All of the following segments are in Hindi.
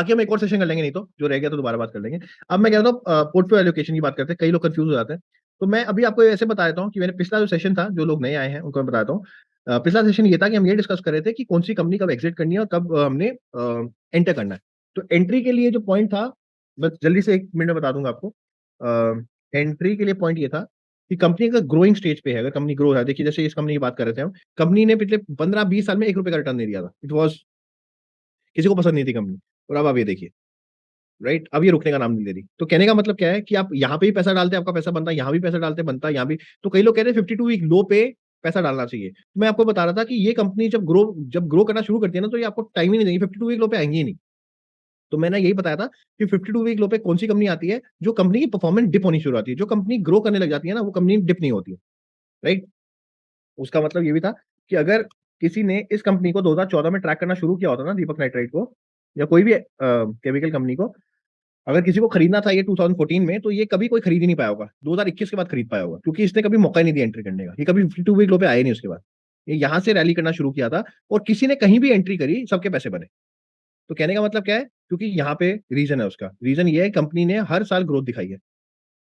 बाकी हम एक और सेशन कर लेंगे, नहीं तो जो रह गया तो दोबारा बात कर लेंगे। अब मैं कह रहा हूँ पोर्टफोलियो एलोकेशन की बात करते हैं, कई लोग कंफ्यूज हो जाते हैं। तो मैं अभी आपको ऐसे बता देता हूँ कि मैंने पिछला जो सेशन था, जो लोग नए आए हैं उनको मैं बताता हूँ। पिछला सेशन ये था कि हम ये डिस्कस कर रहे थे कि कौन सी कंपनी कब एग्जिट करनी है और कब हमने एंटर करना है। तो एंट्री के लिए जो पॉइंट था, बस जल्दी से 1 मिनट में बता दूंगा आपको। एंट्री के लिए पॉइंट ये था कि कंपनी का ग्रोइंग स्टेज पे है, अगर कंपनी ग्रो है, देखिए जैसे इस कंपनी की बात कर रहे थे हम, कंपनी ने पिछले 15-20 साल में 1 रुपए का रिटर्न नहीं दिया था। इट वॉज, किसी को पसंद नहीं थी कंपनी। और अब आप ये देखिए, राइट, अब ये रुकने का नाम नहीं ले रही। तो कहने का मतलब क्या है कि आप यहाँ पे भी पैसा डालते हैं, आपका पैसा बनता है, यहाँ भी पैसा डालते हैं, बनता है यहाँ भी। तो कई लोग कह रहे हैं 52 वीक लो पे पैसा डालना चाहिए। तो मैं आपको बता रहा था कि ये कंपनी जब ग्रो करना शुरू करती है ना, तो ये आपको टाइम ही नहीं देंगी, 52 वीक लो पे आएंगी ही नहीं। तो मैंने यही बताया था कि 52 वीक लो पे कौन सी कंपनी आती है, जो कंपनी की परफॉर्मेंस डिप होनी शुरू होती है। जो कंपनी ग्रो करने लग जाती है ना, वो कंपनी डिप नहीं होती है, राइट। उसका मतलब ये भी था कि अगर किसी ने इस कंपनी को 2014 में ट्रैक करना शुरू किया होता ना, दीपक नाइट्राइट को या कोई भी केमिकल कंपनी को, अगर किसी को खरीदना था ये 2014 में, तो ये कभी कोई खरीद ही नहीं पाया होगा, 2021 के बाद खरीद पाया होगा, क्योंकि इसने कभी मौका ही नहीं दिया एंट्री करने का। ये कभी 52 वीक लो पे आए नहीं उसके बाद। ये यहां से रैली करना शुरू किया था, और किसी ने कहीं भी एंट्री करी, सबके पैसे बने। तो कहने का मतलब क्या है, क्योंकि यहाँ पे रीजन है, उसका रीजन ये है कंपनी ने हर साल ग्रोथ दिखाई है,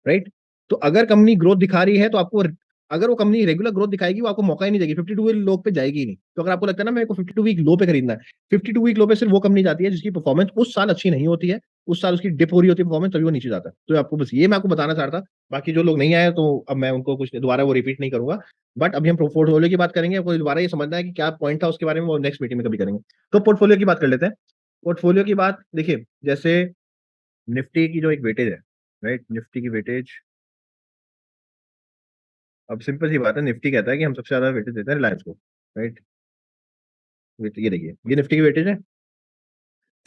राइट। तो अगर कंपनी ग्रोथ दिखा रही है तो आपको, अगर वो कंपनी रेगुलर ग्रोथ दिखाएगी, वो आपको मौका ही नहीं देगी, 52 वीक लो पे जाएगी ही नहीं। तो अगर आपको लगता है ना मेरे को 52 वीक लो पे खरीदना है, 52 वीक लो पे सिर्फ वो कंपनी जाती है जिसकी परफॉर्मेंस उस साल अच्छी नहीं होती है, उस साल उसकी डिप हो रही होती है परफॉर्मेंस, तभी वो नीचे जाता है। तो आपको बस ये मैं आपको बताना चाह रहा था। बाकी जो लोग नहीं आए तो अब मैं उनको कुछ दोबारा वो रिपीट नहीं करूंगा। बट अभी हम पोर्टफोलियो की बात करेंगे, आपको दोबारा ये समझना है कि क्या पॉइंट था उसके बारे में, वो नेक्स्ट मीटिंग में कभी करेंगे। तो पोर्टफोलियो की बात कर लेते हैं। पोर्टफोलियो की बात देखिए, जैसे निफ्टी की जो एक वेटेज है, राइट, निफ्टी की वेटेज, अब सिंपल सी बात है, निफ्टी कहता है कि हम सबसे ज्यादा वेटेज देते हैं रिलायंस को, राइट। ये देखिए, ये निफ्टी की वेटेज है।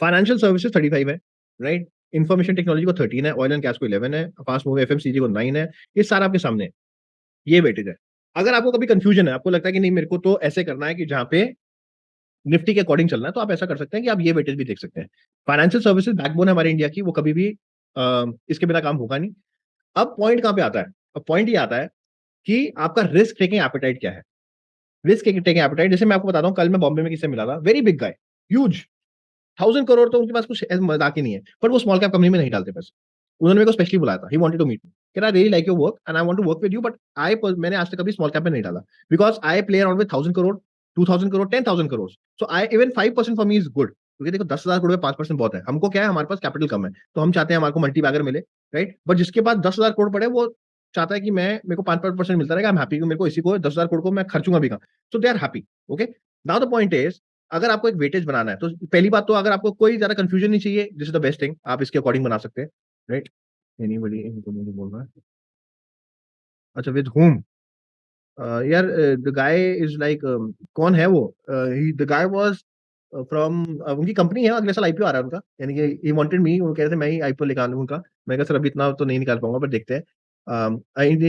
फाइनेंशियल सर्विसेज 35 है, राइट। इंफॉर्मेशन टेक्नोलॉजी को 13 है, ऑयल एंड गैस को 11 है, फास्ट मूव एफएमसीजी को 9 है। ये सारा आपके सामने है, ये वेटेज है। अगर आपको कभी कंफ्यूजन है, आपको लगता है कि नहीं मेरे को तो ऐसे करना है कि जहां पे निफ्टी के अकॉर्डिंग चलना है, तो आप ऐसा कर सकते हैं कि आप ये वेटेज भी देख सकते हैं। फाइनेंशियल सर्विसेज बैकबोन है हमारे इंडिया की, वो कभी भी इसके बिना काम होगा नहीं। अब पॉइंट कहां पे आता है? अब पॉइंट ये आता है कि आपका रिस्क टेकिंग एपेटाइट क्या है। रिस्क टेकिंग एपेटाइट, जैसे मैं आपको बताता हूँ, कल मैं बॉम्बे में किससे मिला था, very big guy, huge, 1000 crore, तो उनके पास कुछ मजाक ही नहीं है, पर वो स्मॉल कैप कंपनी में नहीं डालते पैसे। उन्होंने मेरे को स्पेशली बुलाया था, he wanted to meet me, कह रहा really like your work and I want to work with you, but I, मैंने आज तक कभी स्मॉल कैप में नहीं डाला, because I play around with 1000 crore, 2000 crore, 10,000 crore. So I even 5% for me is good, क्योंकि देखो 10,000 करोड़ में 5% बहुत है। हमको क्या है, हमारे पास कैपिटल कम है, तो हम चाहते हैं हमारे को मल्टी बैगर मिले, राइट। बट जिसके पास 10,000 करोड़ पड़े, वो चाहता है कि मैं, मेरे को 5-5% मिलता रहेगा, आई एम हैप्पी, मेरे को इसी को 10,000 करोड़ को मैं खर्चूंगा भी कहाँ। So they are happy, okay. Now the point is, अगर आपको एक वेटेज बनाना है, तो पहली बात तो, अगर आपको कोई ज्यादा कंफ्यूजन नहीं चाहिए, this is the best thing, आप इसके अकॉर्डिंग बना सकते हैं, राइट। एनीबॉडी, इनको मुझे बोल रहा है, अच्छा, विद हुम, यार, द गाय इज लाइक, कौन है वो? द गाय वाज फ्रॉम, उनकी कंपनी है, अगले साल आईपीओ आ रहा है उनका, यानी कि ही वांटेड मी, वो कह रहे थे मैं ही आईपीओ निकाल लूं उनका। मैं कहा सर अभी इतना तो नहीं निकाल पाऊंगा, पर देखते हैं।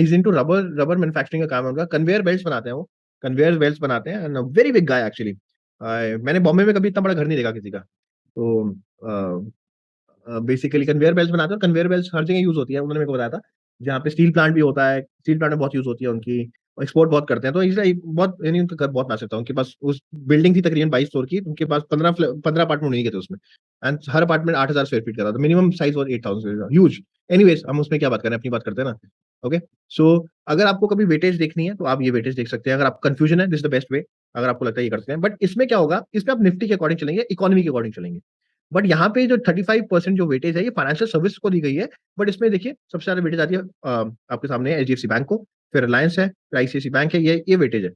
Is into rubber, rubber manufacturing का काम है उनका, कन्वेयर बेल्ट्स बनाते हैं वो, कन्वेयर बेल्ट्स बनाते हैं, वेरी बिग गाय एक्चुअली। मैंने बॉम्बे में कभी इतना बड़ा घर नहीं देखा किसी का। तो बेसिकली कन्वेयर बेल्ट बनाते हैं, कन्वेयर बेल्ट हर जगह यूज होती है, उन्होंने मेरे को बताया था। जहाँ पे स्टील प्लांट भी होता है, स्टील प्लांट में बहुत यूज होती है उनकी, एक्सपोर्ट बहुत करते हैं। तो इसलिए बहुत, यानी उनका घर बहुत मैसिव था, उनके पास उस बिल्डिंग थी तकरीबन 22 फ्लोर की, उनके पास 15 अपार्टमेंट नहीं गए थे उसमें, and her apartment 8,000 square feet का था, तो मिनिमम साइज और 8,000 ह्यूज। एनीवेज, हम उसमें क्या बात करें, अपनी बात करते हैं ना, ओके। सो अगर आपको कभी वेटेज देखनी है, तो आप ये वेटेज देख सकते हैं। अगर आपको कंफ्यूजन है, this is the best way, अगर आपको लगता है ये कर सकते हैं। बट इसमें क्या होगा, इसमें आप निफ्टी के अकॉर्डिंग चलेंगे, इकोनॉमी के अकॉर्डिंग चलेंगे। बट यहाँ पे जो 35% जो वेटेज है, ये फाइनेंशियल सर्विस को दी गई है। बट इसमें देखिए, सबसे ज्यादा वेटेज आती है, आपके सामने है एचडीएफसी बैंक को, फिर रिलायंस है, फिर आईसीआईसी बैंक है, ये वेटेज है।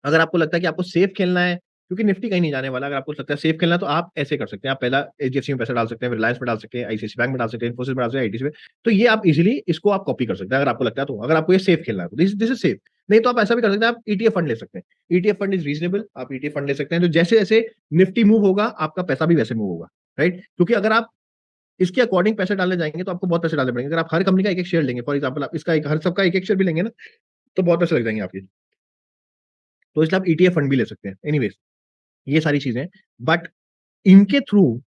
अगर आपको लगता है कि आपको सेफ खेलना है, क्योंकि निफ्टी कहीं नहीं जाने वाला, अगर आपको लगता है सेफ खेलना है, तो आप ऐसे कर सकते हैं, आप पहला एचडीएफसी में पैसा डाल सकते हैं, रिलायंस में डाल सकते हैं, आईसीआईसी बैंक में डाल सकते हैं, इन्फोसिस में डाल सकते हैं, आईटीसी में। तो ये आप इजीली इसको आप कॉपी कर सकते हैं, अगर आपको लगता है, तो अगर आपको ये सेफ खेलना है, तो दिस इज सेफ। नहीं तो आप ऐसा भी कर सकते हैं, आप ईटीएफ फंड ले सकते हैं, ईटीएफ फंड इज रीजनेबल, आप ईटीएफ फंड ले सकते हैं। तो जैसे जैसे निफ्टी मूव होगा, आपका पैसा भी वैसे मूव होगा, राइट। क्योंकि अगर आप इसके अकॉर्डिंग पैसे डालने जाएंगे, तो आपको बहुत पैसे डालने पड़ेंगे। अगर आप हर कंपनी का एक एक शेयर लेंगे, फॉर एग्जाम्पल आप इसका हर सबका एक एक शेयर भी लेंगे ना, तो बहुत पैसे लग जाएंगे आपके। तो इसलिए आप ईटीएफ फंड भी ले सकते हैं। एनीवेज, ये सारी चीजें, बट इनके थ्रू,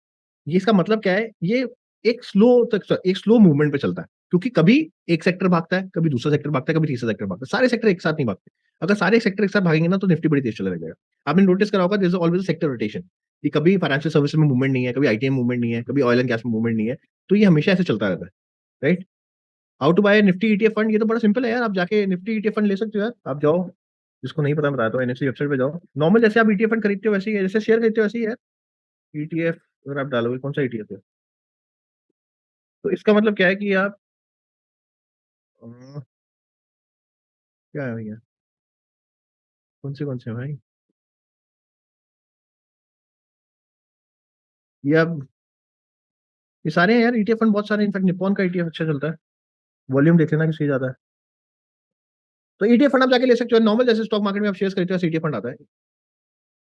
ये इसका मतलब क्या है, ये एक स्लो मूवमेंट पे चलता है, क्योंकि कभी एक सेक्टर भागता है, कभी दूसरा सेक्टर भागता है, कभी तीसरा सेक्टर भागता है, सारे सेक्टर एक साथ नहीं भागते। अगर सारे सेक्टर एक साथ भागेंगे ना, तो निफ्टी बड़ी तेज चलने लगेगा। आपने नोटिस करा होगा, there is always sector rotation. कि कभी फाइनेंशियल सर्विसेज में मूवमेंट नहीं है, कभी आईटी में मूवमेंट नहीं है, कभी ऑयल एंड गैस में मूवमेंट नहीं है, तो ये हमेशा ऐसे चलता रहता है, right? How to buy Nifty ETF fund, ये तो बड़ा सिंपल है यार, आप जाके निफ्टी ईटीएफ फंड ले सकते हो यार, आप जाओ, जिसको नहीं पता मैं बताता हूँ, एनएफसी वेबसाइट पे जाओ, नॉर्मल जैसे आप ईटीएफ फंड खरीदते हो वैसे ही है, जैसे शेयर खरीदते हो वैसे ही है। ईटीएफ अगर आप डालोगे कौन सा ईटीएफ है, तो इसका मतलब क्या है कि आप क्या है भैया, कौन से हैं भाई, ये आप, ये सारे हैं यार ईटीएफ फंड, बहुत सारे, इनफैक्ट निप्पॉन का ईटीएफ अच्छा चलता है, वॉल्यूम देख लेना किसकी ज्यादा है। तो ईटीएफ फंड आप जाके ले सकते हो, नॉर्मल जैसे स्टॉक मार्केट में आप शेयर खरीदते हो वैसे ईटीएफ फंड आता है,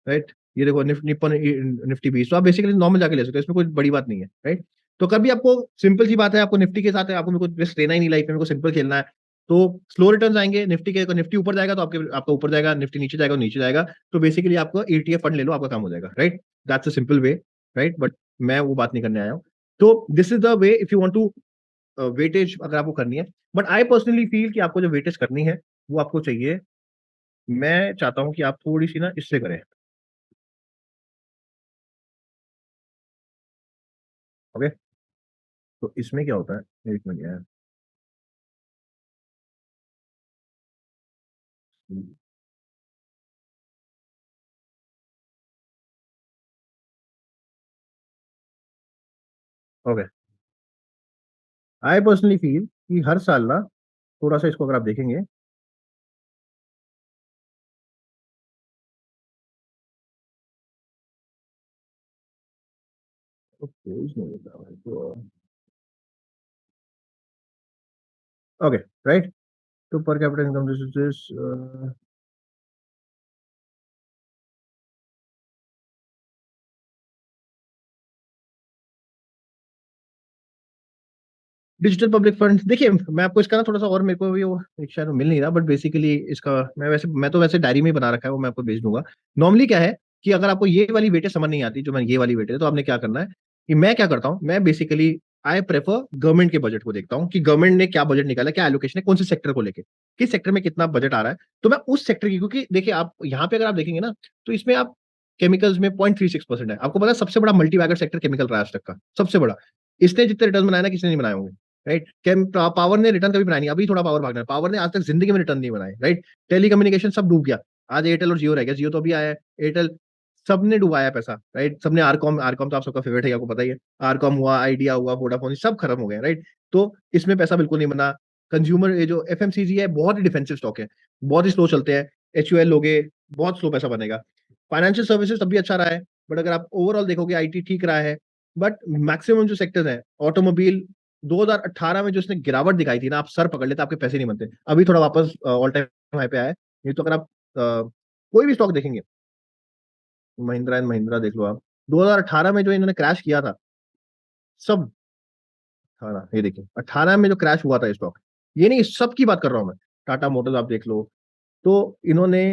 राइट? ये देखो निप्पॉन निफ्टी 20, तो आप बेसिकली नॉर्मल जाके ले सकते हो, इसमें कोई बड़ी बात नहीं है, राइट? तो कभी आपको सिंपल सी बात है, आपको निफ्टी के साथ है, आपको मेरे को रिस्क लेना ही नहीं लाइफ में, मेरे को सिंपल खेलना है, तो स्लो रिटर्न आएंगे निफ्टी के, निफ्टी ऊपर जाएगा तो आपके आपका ऊपर जाएगा, निफ्टी नीचे जाएगा तो नीचे जाएगा, तो बेसिकली आपको ईटीएफ फंड ले लो, आपका काम हो जाएगा, right? That's a simple way, right? But मैं वो बात नहीं करने आया हूँ। तो this is the way if you want to weightage अगर आपको करनी है, बट आई पर्सनली फील कि आपको जो वेटेज करनी है वो आपको चाहिए, मैं चाहता हूँ कि आप थोड़ी सी ना इससे करें, ओके? तो इसमें क्या होता है, एक मिनट यार, ओके, आई पर्सनली फील कि हर साल ना थोड़ा सा इसको अगर आप देखेंगे, तो पेज नहीं देता भाई, तो ओके, राइट? तो पर capital income this is this, digital public fund, देखिए मैं आपको इसका ना थोड़ा सा, और मेरे को भी वो एक शायद वो मिल नहीं रहा, बट बेसिकली इसका मैं तो वैसे डायरी में ही बना रखा है, वो मैं आपको भेज दूंगा। नॉर्मली क्या है कि अगर आपको ये वाली वेटेज समझ नहीं आती, जो मैं ये वाली वेटेज है, तो आपने क्या करना है कि मैं क्या करता हूँ, मैं बेसिकली आई प्रेफर गवर्नमेंट के बजट को देखता हूँ कि गवर्नमेंट ने क्या बजट निकाला, क्या एलोकेशन है, कौन से सेक्टर को लेके, किस सेक्टर में कितना बजट आ रहा है, तो मैं उस सेक्टर की, क्योंकि देखिए आप यहाँ पे अगर आप देखेंगे ना, तो इसमें आप केमिकल्स में 0.36% है, आपको पता है सबसे बड़ा मल्टीबैगर सेक्टर केमिकल रहा है आज तक का, सबसे बड़ा। इसने जितने रिटर्न बनाए ना, किसी ने नहीं बनाए होंगे, राइट? पावर ने रिटर्न कभी बनाया नहीं, अभी थोड़ा पावर भागना है, पावर ने आज तक जिंदगी में रिटर्न नहीं बनाए, राइट? टेलीकम्युनिकेशन सब डूब गया, आज एयरटेल और जियो रह गया, जियो तो अभी आया है, एयरटेल, सबने डुबाया पैसा, राइट? सबने आरकॉम, आरकॉम तो आप सबका फेवरेट है, आपको पता ही है, आरकॉम हुआ, आइडिया हुआ, वोडाफोन, सब खत्म हो गए, राइट? तो इसमें पैसा बिल्कुल नहीं बना। कंज्यूमर ये जो एफएमसीजी है, बहुत ही डिफेंसिव स्टॉक है, बहुत ही स्लो चलते हैं, एचयूएल लोगे, बहुत स्लो पैसा बनेगा। फाइनेंशियल सर्विसेज तब भी अच्छा रहा है, बट अगर आप ओवरऑल देखोगे आईटी ठीक रहा है, बट मैक्सिमम जो सेक्टर्स हैं, ऑटोमोबाइल, 2018 में जो इसने गिरावट दिखाई थी ना, आप सर पकड़ लेते, आपके पैसे नहीं बनते, अभी थोड़ा वापस ऑल टाइम हाई पे आया है। नहीं तो अगर आप कोई भी स्टॉक देखेंगे, महिंद्रा एंड महिंद्रा देख लो आप, 2018 में जो इन्होंने क्रैश किया था, सब, 18 ये देखिए 18 में जो क्रैश हुआ था स्टॉक, ये नहीं, सब की बात कर रहा हूं मैं, टाटा मोटर्स आप देख लो, तो इन्होंने,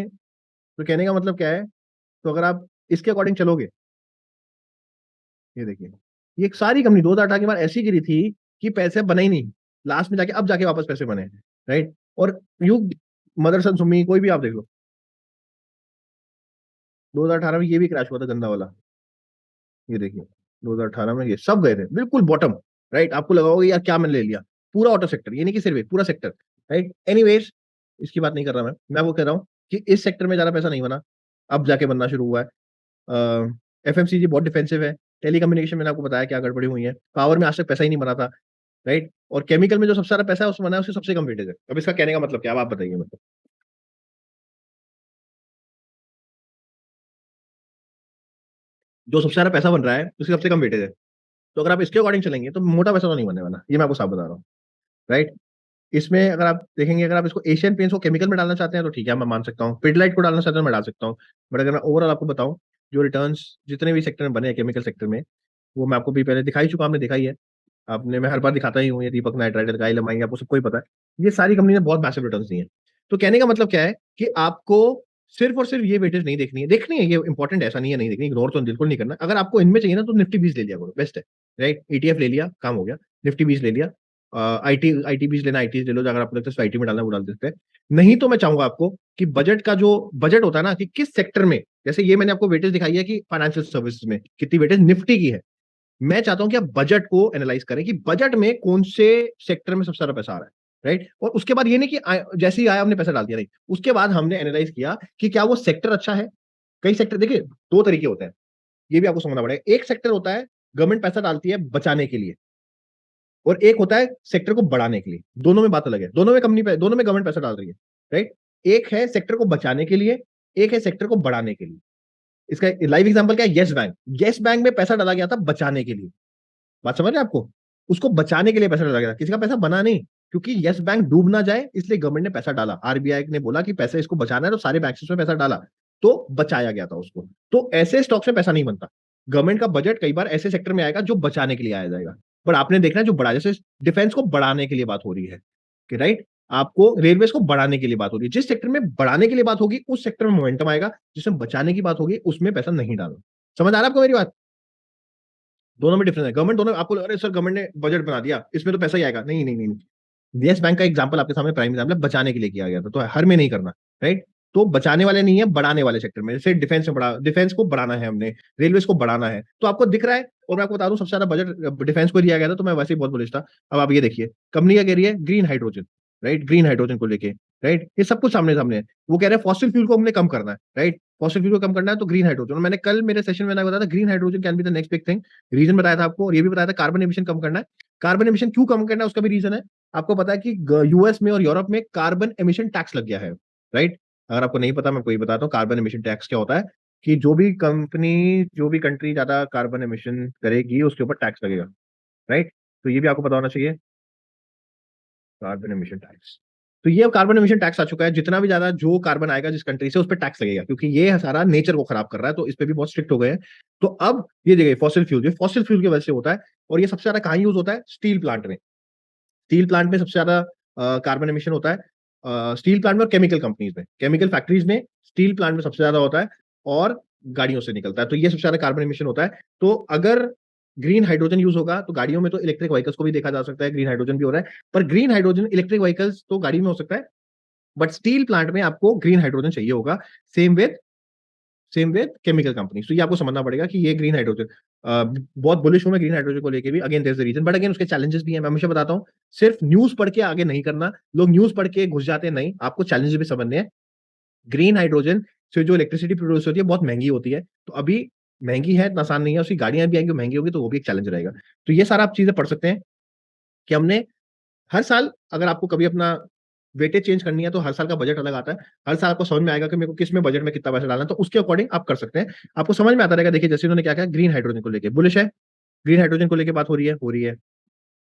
तो कहने का मतलब क्या है, तो अगर आप इसके अकॉर्डिंग चलोगे, ये देखिए, ये एक सारी कंपनी 2018 के बाद ऐसी गिरी थी कि पैसे बने ही नहीं, लास्ट में जाके अब जाके वापस पैसे बने, राइट? और यू, मदरसन सुमी, कोई भी आप देख लो, 2018 में ये भी क्रैश हुआ था गंदा वाला, ये देखिए 2018 में ये सब गए थे बिल्कुल बॉटम, राइट? आपको लगा होगा यार क्या मैंने ले लिया, पूरा ऑटो सेक्टर, ये नहीं कि सिर्फ एक, पूरा सेक्टर, राइट? एनीवेज, इसकी बात नहीं कर रहा मैं वो कह रहा हूँ कि इस सेक्टर में ज्यादा पैसा नहीं बना, अब जाके बनना शुरू हुआ है। एफएमसीजी बहुत डिफेंसिव है, टेलीकम्युनिकेशन मैंने आपको बताया क्या गड़बड़ी हुई है, पावर में आज तक पैसा ही नहीं बना था, राइट? और केमिकल में जो सबसे ज्यादा पैसा है उसमें बना है, उसकी सबसे कम वेटेज है। अब इसका कहने का मतलब क्या है, अब आप बताइए मतलब, जो सबसे ज्यादा पैसा बन रहा है उसकी सबसे कम वेटेज है, तो अगर आप इसके अकॉर्डिंग चलेंगे तो मोटा पैसा तो नहीं बनने वाला, ये मैं आपको साफ बता रहा हूँ, राइट? इसमें अगर आप देखेंगे, अगर आप इसको एशियन पेंट्स को केमिकल में डालना चाहते हैं तो ठीक है, मैं मान सकता हूँ, पिडलाइट को डालना चाहते हैं मैं डाल सकता हूँ, बट अगर मैं ओवरऑल आपको बताऊं, जो रिटर्न्स जितने भी सेक्टर में बने हैं केमिकल सेक्टर में, वो मैं आपको भी पहले दिखा ही चुका, आपने देखा ही है, आपने, मैं हर बार दिखाता ही हूँ, ये दीपक नाइट्राइट, गाइल एमाई, आपको सबको ही पता है, ये सारी कंपनी ने बहुत मैसिव रिटर्न्स दिए हैं। तो कहने का मतलब क्या है कि आपको सिर्फ और सिर्फ ये वेटेज नहीं देखनी है, देखनी है, ये इंपॉर्टेंट, ऐसा नहीं है नहीं देखनी, इग्नोर तो बिल्कुल नहीं करना, अगर आपको इनमें चाहिए ना तो निफ्टी 20 ले लिया करो, बेस्ट है, राइट? ईटीएफ ले लिया, काम हो गया, निफ्टी 20 ले लिया, आईटी आईटी बीज लेना, आईटी ले लो, अगर आपको लगता है आईटी में डालना वो डाल देते हैं। नहीं तो मैं चाहूंगा आपको कि बजट का जो बजट होता है ना, कि किस सेक्टर में, जैसे ये मैंने आपको वेटेज दिखाई है कि फाइनेंशियल सर्विसेज में कितनी वेटेज निफ्टी की है। मैं चाहता हूं कि आप बजट को एनालाइज करें कि बजट में कौन से सेक्टर में सबसे ज्यादा पैसा आ रहा है, राइट। और उसके बाद ये नहीं कि जैसे ही आया हमने पैसा डाल दिया, नहीं, उसके बाद हमने एनालाइज किया कि क्या वो सेक्टर अच्छा है। कई सेक्टर देखिए, दो तरीके होते हैं, ये भी आपको समझना पड़ेगा। एक सेक्टर होता है गवर्नमेंट पैसा डालती है बचाने के लिए, और एक होता है सेक्टर को बढ़ाने के लिए। दोनों में बात अलग है, दोनों में दोनों में गवर्नमेंट पैसा डाल रही है, राइट। एक है सेक्टर को बचाने के लिए, एक है सेक्टर को बढ़ाने के लिए। इसका लाइव एग्जांपल क्या है? Yes bank. यस बैंक में पैसा डाला गया था बचाने के लिए। बात समझ रहे हैं आपको? उसको बचाने के लिए पैसा डाला गया था, किसी का पैसा बना नहीं। क्योंकि यस बैंक डूब ना जाए इसलिए गवर्नमेंट ने पैसा डाला, आरबीआई ने बोला कि पैसा इसको बचाना है, तो सारे बैंक में पैसा डाला, तो बचाया गया था उसको। तो ऐसे स्टॉक्स में पैसा नहीं बनता। गवर्नमेंट का बजट कई बार ऐसे सेक्टर में आएगा जो बचाने के लिए आया जाएगा। पर आपने देखना है जो बड़ा, जैसे डिफेंस को बढ़ाने के लिए बात हो रही है कि राइट, आपको रेलवेज को बढ़ाने के लिए बात हो रही है। जिस सेक्टर में बढ़ाने के लिए बात होगी उस सेक्टर में मोमेंटम आएगा, जिसमें बचाने की बात होगी उसमें पैसा नहीं डालो। समझ आ रहा है आपको मेरी बात? दोनों में डिफरेंस है। गवर्नमेंट दोनों आपको अरे सर गवर्नमेंट ने बजट बना दिया इसमें तो पैसा ही आएगा, नहीं नहीं नहीं नहीं। यस बैंक का एग्जांपल आपके सामने प्राइम एग्जांपल है, बचाने के लिए किया गया था, तो हर में नहीं करना, राइट। तो बचाने वाले नहीं है, बढ़ाने वाले सेक्टर में, जैसे डिफेंस में बढ़ा, डिफेंस को बढ़ाना है हमने, रेलवेज को बढ़ाना है, तो आपको दिख रहा है। और मैं आपको बता दूं सबसे ज्यादा बजट डिफेंस को दिया गया था, तो मैं वैसे ही बहुत बुलिश था। अब आप ये देखिए, कंपनी क्या कह रही है? Green hydrogen, right, green hydrogen को लेके, राइट, ये सब कुछ सामने सामने है। वो कह रहे हैं फॉसिल फ्यूल को हमने कम करना है, राइट, फॉसिल फ्यूल को कम करना है तो ग्रीन हाइड्रोजन। मैंने कल मेरे सेशन में बताया था green hydrogen can be the next big thing. Reason बताया था आपको, और ये भी बताया था कार्बन एमिशन कम करना है। कार्बन एमिशन क्यों कम करना है उसका भी रीजन है। आपको पता है कि यूएस में और यूरोप में कार्बन एमिशन टैक्स लग गया है, राइट। अगर आपको नहीं पता मैं कोई बताता हूँ, कार्बन एमिशन टैक्स क्या होता है, कि जो भी कंपनी, जो भी कंट्री ज्यादा कार्बन एमिशन करेगी उसके ऊपर टैक्स लगेगा, राइट। तो ये भी आपको पता होना चाहिए, कार्बन एमिशन टैक्स। तो ये कार्बन एमिशन टैक्स आ चुका है, जितना भी ज्यादा जो कार्बन आएगा जिस कंट्री से, उस पर टैक्स लगेगा, क्योंकि ये सारा नेचर को खराब कर रहा है, तो इस पे भी बहुत स्ट्रिक्ट हो गए हैं। तो अब ये देखिए फॉसिल फ्यूल, ये फॉसिल फ्यूल की वजह से होता है। और ये सबसे ज्यादा कहाँ यूज होता है? स्टील प्लांट में। स्टील प्लांट में सबसे ज्यादा कार्बन एमिशन होता है, स्टील प्लांट में और केमिकल कंपनीज में, केमिकल फैक्ट्रीज में, स्टील प्लांट में सबसे ज्यादा होता है। और गाड़ियों से निकलता है, तो ये सबसे ज्यादा कार्बन एमिशन होता है। तो अगर ग्रीन हाइड्रोजन यूज होगा तो गाड़ियों में, तो इलेक्ट्रिक व्हीकल्स को भी देखा जा सकता है, ग्रीन हाइड्रोजन भी हो रहा है। पर ग्रीन हाइड्रोजन इलेक्ट्रिक व्हीकल्स तो गाड़ी में हो सकता है, बट स्टील प्लांट में आपको ग्रीन हाइड्रोजन चाहिए होगा। Same with same with chemical company. तो ये आपको समझना पड़ेगा कि ये ग्रीन हाइड्रोजन, बहुत बुलिश हूं मैं ग्रीन हाइड्रोजन को लेके भी। Again there is the reason, but again उसके चैलेंजेस भी हैं। मैं हमेशा बताता हूँ, सिर्फ न्यूज पढ़ के आगे नहीं करना। लोग न्यूज पढ़ के घुस जाते हैं, नहीं, आपको चैलेंजेस भी समझने हैं। ग्रीन हाइड्रोजन से जो इलेक्ट्रिसिटी प्रोड्यूस होती है बहुत महंगी होती है, तो अभी महंगी है, इतना आसान नहीं है। उसकी गाड़ियां भी आएंगी महंगी होगी, तो वो भी एक चैलेंज रहेगा। तो ये सारा आप चीजें पढ़ सकते हैं कि हमने हर साल, अगर आपको कभी अपना वेटेज चेंज करनी है तो हर साल का बजट अलग आता है। हर साल आपको समझ में आएगा कि मेरे को किस में बजट में कितना पैसा डालना है, तो उसके अकॉर्डिंग आप कर सकते हैं। आपको समझ में आता रहेगा। देखिए जैसे उन्होंने क्या कहा, ग्रीन हाइड्रोजन को लेके बुलिश है, ग्रीन हाइड्रोजन को लेके बात हो रही है, हो रही है।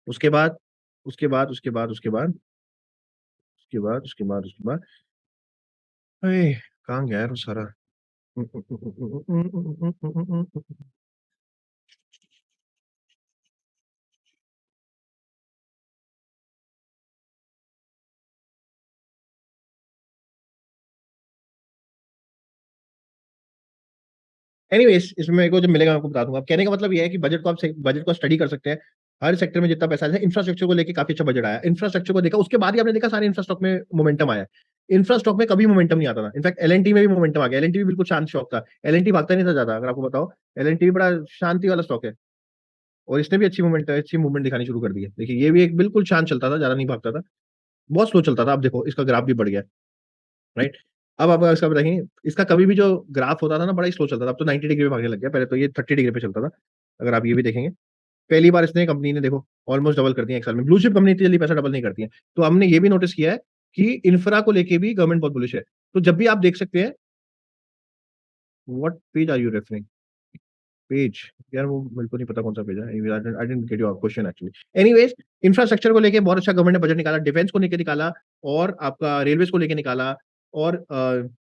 उसके बाद उसके बाद उसके बाद उसके बाद उसके बाद उसके बाद उसके बाद अरे कहाँ गया यार वो सारा। एनीवेज इसमें मेरे को जब मिलेगा मैं आपको बता दूंगा। अब कहने का मतलब ये है कि बजट को स्टडी कर सकते हैं। हर सेक्टर में जितना पैसा है, इंफ्रास्ट्रक्चर को लेके काफी अच्छा बजट आया, इंफ्रास्ट्रक्चर को देखा, उसके बाद ही आपने देखा सारे इंफ्रास्ट्रक्चर में मोमेंटम आया। इंफ्रास्ट्रक्चर में कभी मोमेंटम नहीं आता था, इनफैक्ट एलएनटी में भी मोमेंटम आ गया। एलएनटी भी बिल्कुल शांत स्टॉक था, एलएनटी भागता नहीं था ज्यादा, अगर आपको बताओ। एलएनटी भी बड़ा शांति वाला स्टॉक है, और इसने भी अच्छी मूवमेंट दिखानी शुरू कर दी है। देखिए ये भी एक बिल्कुल शांत चलता था, ज्यादा नहीं भागता था, बहुत स्लो चलता था। अब देखो इसका ग्राफ भी बढ़ गया, राइट। अब आप इसका बताइए, इसका कभी भी जो ग्राफ होता था ना बड़ा ही स्लो चलता था, अब तो 90 डिग्री पे भागने लग गया, पहले तो ये 30 डिग्री पे चलता था। अगर आप ये भी देखेंगे, पहली बार इसने कंपनी ने देखो ऑलमोस्ट डबल कर दिया एक साल में। ब्लू चिप कंपनी इतनी जल्दी पैसा डबल नहीं करती है। तो हमने ये भी नोटिस किया है कि इंफ्रा को लेके भी गवर्नमेंट बहुत बुलिश है। तो जब भी आप देख सकते हैं, what page are you referring? Page, यार वो मेरे को नहीं पता कौन सा पेज है। I didn't get your question actually. Anyways, infrastructure को लेके बहुत अच्छा गवर्नमेंट ने बजट निकाला, डिफेंस को लेके निकाला, और आपका रेलवेज को लेके निकाला, और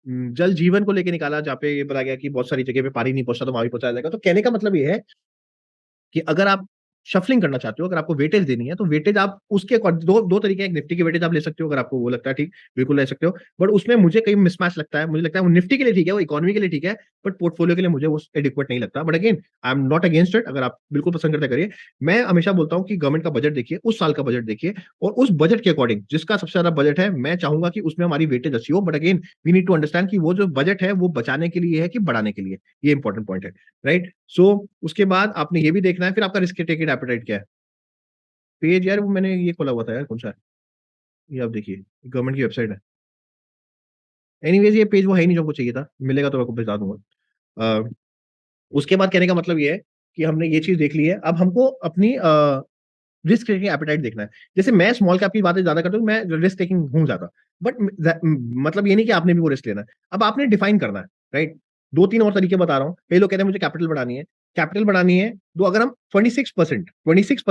जल जीवन को लेके निकाला, जहाँ पे ये बताया गया कि बहुत सारी जगह पे पानी नहीं पहुंचता तो वहां भी पहुंचाया जाएगा। तो कहने का मतलब ये है कि अगर आप शफलिंग करना चाहते हो, अगर आपको वेटेज देनी है, तो वेटेज आप उसके दो दो तरीके हैं, निफ्टी की वेटेज आप ले सकते हो, अगर आपको वो लगता है ठीक, बिल्कुल ले सकते हो। बट उसमें मुझे कहीं मिसमैच लगता है, मुझे लगता है वो निफ्टी के लिए ठीक है, वो इकोनॉमी के लिए ठीक है, बट पोर्टफोलियो के लिए मुझे वो एडिक्वेट नहीं लगता। But again, I am not against it, अगर आप बिल्कुल पसंद करते करिए। मैं हमेशा बोलता हूँ कि गवर्नमेंट का बजट देखिए, उस साल का बजट देखिए, और उस बजट के अकॉर्डिंग जिसका सबसे ज्यादा बजट है, मैं चाहूंगा कि उसमें हमारी वेटेज अच्छी हो। But again, we need to understand कि वो जो बजट है वो बचाने के लिए है कि बढ़ाने के लिए, ये इंपॉर्टेंट पॉइंट है, राइट। सो उसके बाद आपने ये भी देखना है, फिर आपका रिस्क टेकिंग एपेटाइट क्या है। पेज यार वो मैंने ये खोला हुआ था यार, कौन सा है ये, आप देखिए, गवर्नमेंट की वेबसाइट है। एनीवेज, ये पेज वो है ही नहीं जो हमको चाहिए था, मिलेगा तो मैं आपको बता दूंगा। उसके बाद कहने का मतलब ये है कि हमने ये चीज देख ली है, अब हमको अपनी रिस्क टेकिंग एपेटाइट देखना है। जैसे मैं स्मॉल कैप की बातें ज्यादा करता हूँ, मैं रिस्क टेकिंग हूँ ज्यादा, बट मतलब ये नहीं कि आपने भी वो रिस्क लेना है। अब आपने डिफाइन करना है, राइट। दो तीन और तरीके बता रहा हूँ। कई लोग कहते हैं मुझे कैपिटल बढ़ानी है, कैपिटल बढ़ानी है, तो अगर हम 26%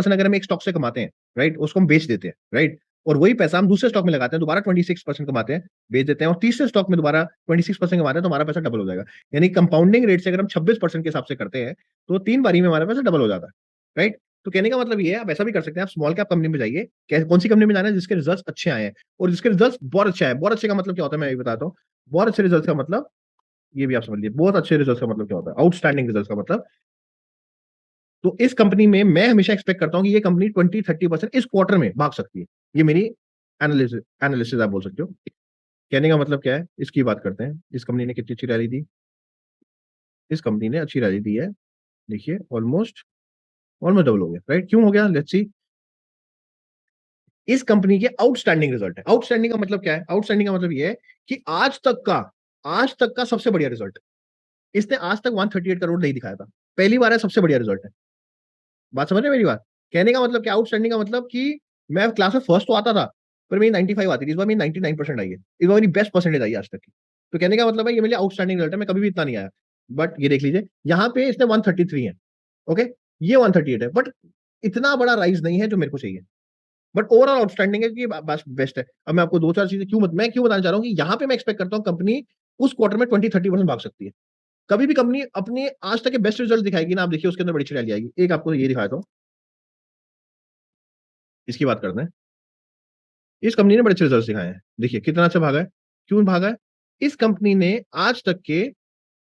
अगर हम एक स्टॉक से कमाते हैं, राइट, उसको हम बेच देते हैं, राइट, और वही पैसा हम दूसरे स्टॉक में लगाते हैं, दोबारा 26% कमाते हैं, बेच देते हैं, और तीसरे स्टॉक में दोबारा 26% कमाते हैं, तो हमारा पैसा डबल हो जाएगा। यानी कंपाउंडिंग रेट से अगर हम 26% के हिसाब से करते हैं, तो 3 बारी में हमारा पैसा डबल हो जाता है, राइट। तो कहने का मतलब ये है, आप ऐसा भी कर सकते हैं, आप स्मॉल कैप कंपनी में जाइए, कौन सी कंपनी में जाना है जिसके रिजल्ट्स अच्छे आए हैं, और जिसके रिजल्ट्स बहुत अच्छा है। बहुत अच्छे का मतलब क्या होता है, मैं ये बताता हूँ। बहुत अच्छे रिजल्ट्स का मतलब, ये भी आप समझ लीजिए, बहुत अच्छे रिजल्ट्स का मतलब क्या होता है, आउटस्टैंडिंग रिजल्ट्स का मतलब। तो इस कंपनी में मैं हमेशा एक्सपेक्ट करता हूँ कि ये कंपनी 20-30% इस क्वार्टर में भाग सकती है। ये मेरी एनालिसिस एनालिसिस आप बोल सकते हो। कहने का मतलब क्या है, इसकी बात करते हैं। इस कंपनी ने कितनी अच्छी रैली दी, इस कंपनी ने अच्छी रैली दी है, देखिए, ऑलमोस्ट ऑलमोस्ट डबल हो गया, राइट। क्यों हो गया, लेट्स सी। इस कंपनी के आउटस्टैंडिंग रिजल्ट है। आउटस्टैंडिंग का मतलब क्या है, आउटस्टैंडिंग का मतलब ये है कि आज तक का सबसे बढ़िया रिजल्ट। इसने आज तक 138 करोड़ नहीं दिखाया था, पहली बार है, सबसे बढ़िया रिजल्ट है। बात समझ रहे हैं मेरी बात। कहने का मतलब क्या, आउटस्टैंडिंग का मतलब कि मैं क्लास में फर्स्ट तो आता था, पर मेरी 95 आती थी, इस बार मेरी 99% आई है, इस बार मेरी बेस्ट परसेंटेज आई है आज तक की। तो कहने का मतलब है, ये मेरे लिए आउटस्टैंडिंग रिजल्ट है, मैं कभी भी इतना नहीं आया। बट ये देख लीजिए, यहाँ पे इसने 133 है, ओके, ये 138 है, बट इतना बड़ा राइज नहीं है जो मेरे को चाहिए। बट ओवरऑल आउटस्टैंडिंग है कि बस बेस्ट है। अब मैं आपको दो चार चीजें मैं क्यों बताना चाह रहा हूँ कि यहाँ पे मैं एक्सपेक्ट करता हूँ कंपनी उस क्वार्टर में 20-30% भाग सकती है। कभी भी कंपनी अपने आज तक के बेस्ट रिजल्ट दिखाएगी ना, आप देखिए उसके अंदर बड़ी अच्छी रैली आएगी। एक आपको ये दिखाता हूँ, इसकी बात करते हैं। इस कंपनी ने बड़े अच्छे रिजल्ट दिखाए हैं, देखिए कितना अच्छा भागा है। क्यों भागा है, इस कंपनी ने आज तक के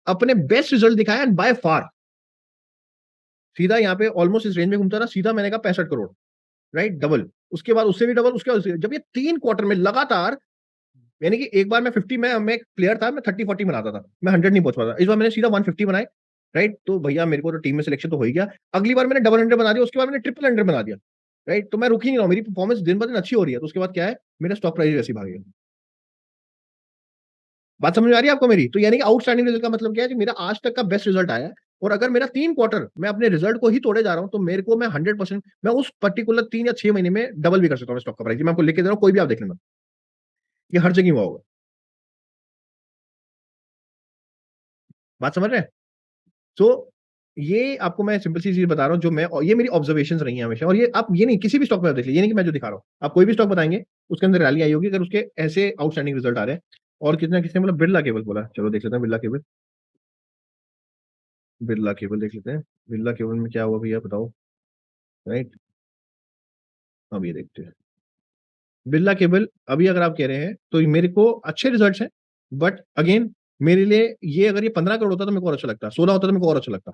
अपने बेस्ट रिजल्ट दिखाया, एंड बाय फार। सीधा यहाँ पे ऑलमोस्ट इस रेंज में घूमता रहा, सीधा मैंने कहा 65 करोड़, राइट, डबल। उसके बाद उससे भी डबल, उसके बाद जब ये 3 क्वार्टर में लगातार, यानी कि एक बार मैं 50 में, मैं एक प्लेयर था, मैं 30-40 बनाता था, मैं 100 नहीं पहुंच पाता। इस बार मैंने सीधा 150 बनाए, राइट। तो भैया मेरे को तो टीम में सिलेक्शन तो हो ही गया। अगली बार मैंने डबल 100 बना दिया, उसके बाद मैंने ट्रिपल 100 बना दिया, राइट। तो मैं रुक ही नहीं रहा हूं, मेरी परफॉर्मेंस दिन ब दिन अच्छी हो रही है। तो उसके बाद क्या है, मेरा स्टॉक प्राइस वैसे ही भागेगा। बात समझ में आ रही है आपको मेरी। तो यानी कि आउटस्टैंडिंग रिजल्ट का मतलब क्या है कि मेरा आज तक का बेस्ट रिजल्ट आया है, और अगर मेरा 3 क्वार्टर मैं अपने रिजल्ट को ही तोड़े जा रहा हूं, तो मेरे को मैं 100%, मैं उस पर्टिकुलर 3 या 6 महीने में डबल भी कर सकता हूँ स्टॉक का प्राइस। मैं आपको लिख के दे रहा हूँ, कोई भी आप देख लेना, ये हर जगह हुआ होगा। बात समझ रहे हैं। सो ये आपको मैं सिंपल सी चीज बता रहा हूँ, जो मैं, और ये मेरी ऑब्जर्वेशन रही है हमेशा। और ये आप ये नहीं, किसी भी स्टॉक में आप देख लीजिए, ये नहीं कि मैं जो दिखा रहा हूँ, आप कोई भी स्टॉक बताएंगे उसके अंदर रैली आई होगी, अगर उसके ऐसे आउटस्टैंडिंग रिजल्ट आ रहे हैं। और कितना, किसने बोला, बिरला केबल बोला, चलो देख लेते हैं बिरला केबल। बिरला केबल देख लेते हैं, बिरला केबल में क्या हुआ भैया बताओ, राइट। अब ये देखते हैं बिरला केबल। अभी अगर आप कह रहे हैं तो मेरे को अच्छे रिजल्ट्स हैं, बट अगेन, मेरे लिए ये, अगर ये 15 करोड़ होता तो मेरे को और अच्छा लगता, 16 होता तो मेरे को और अच्छा लगता,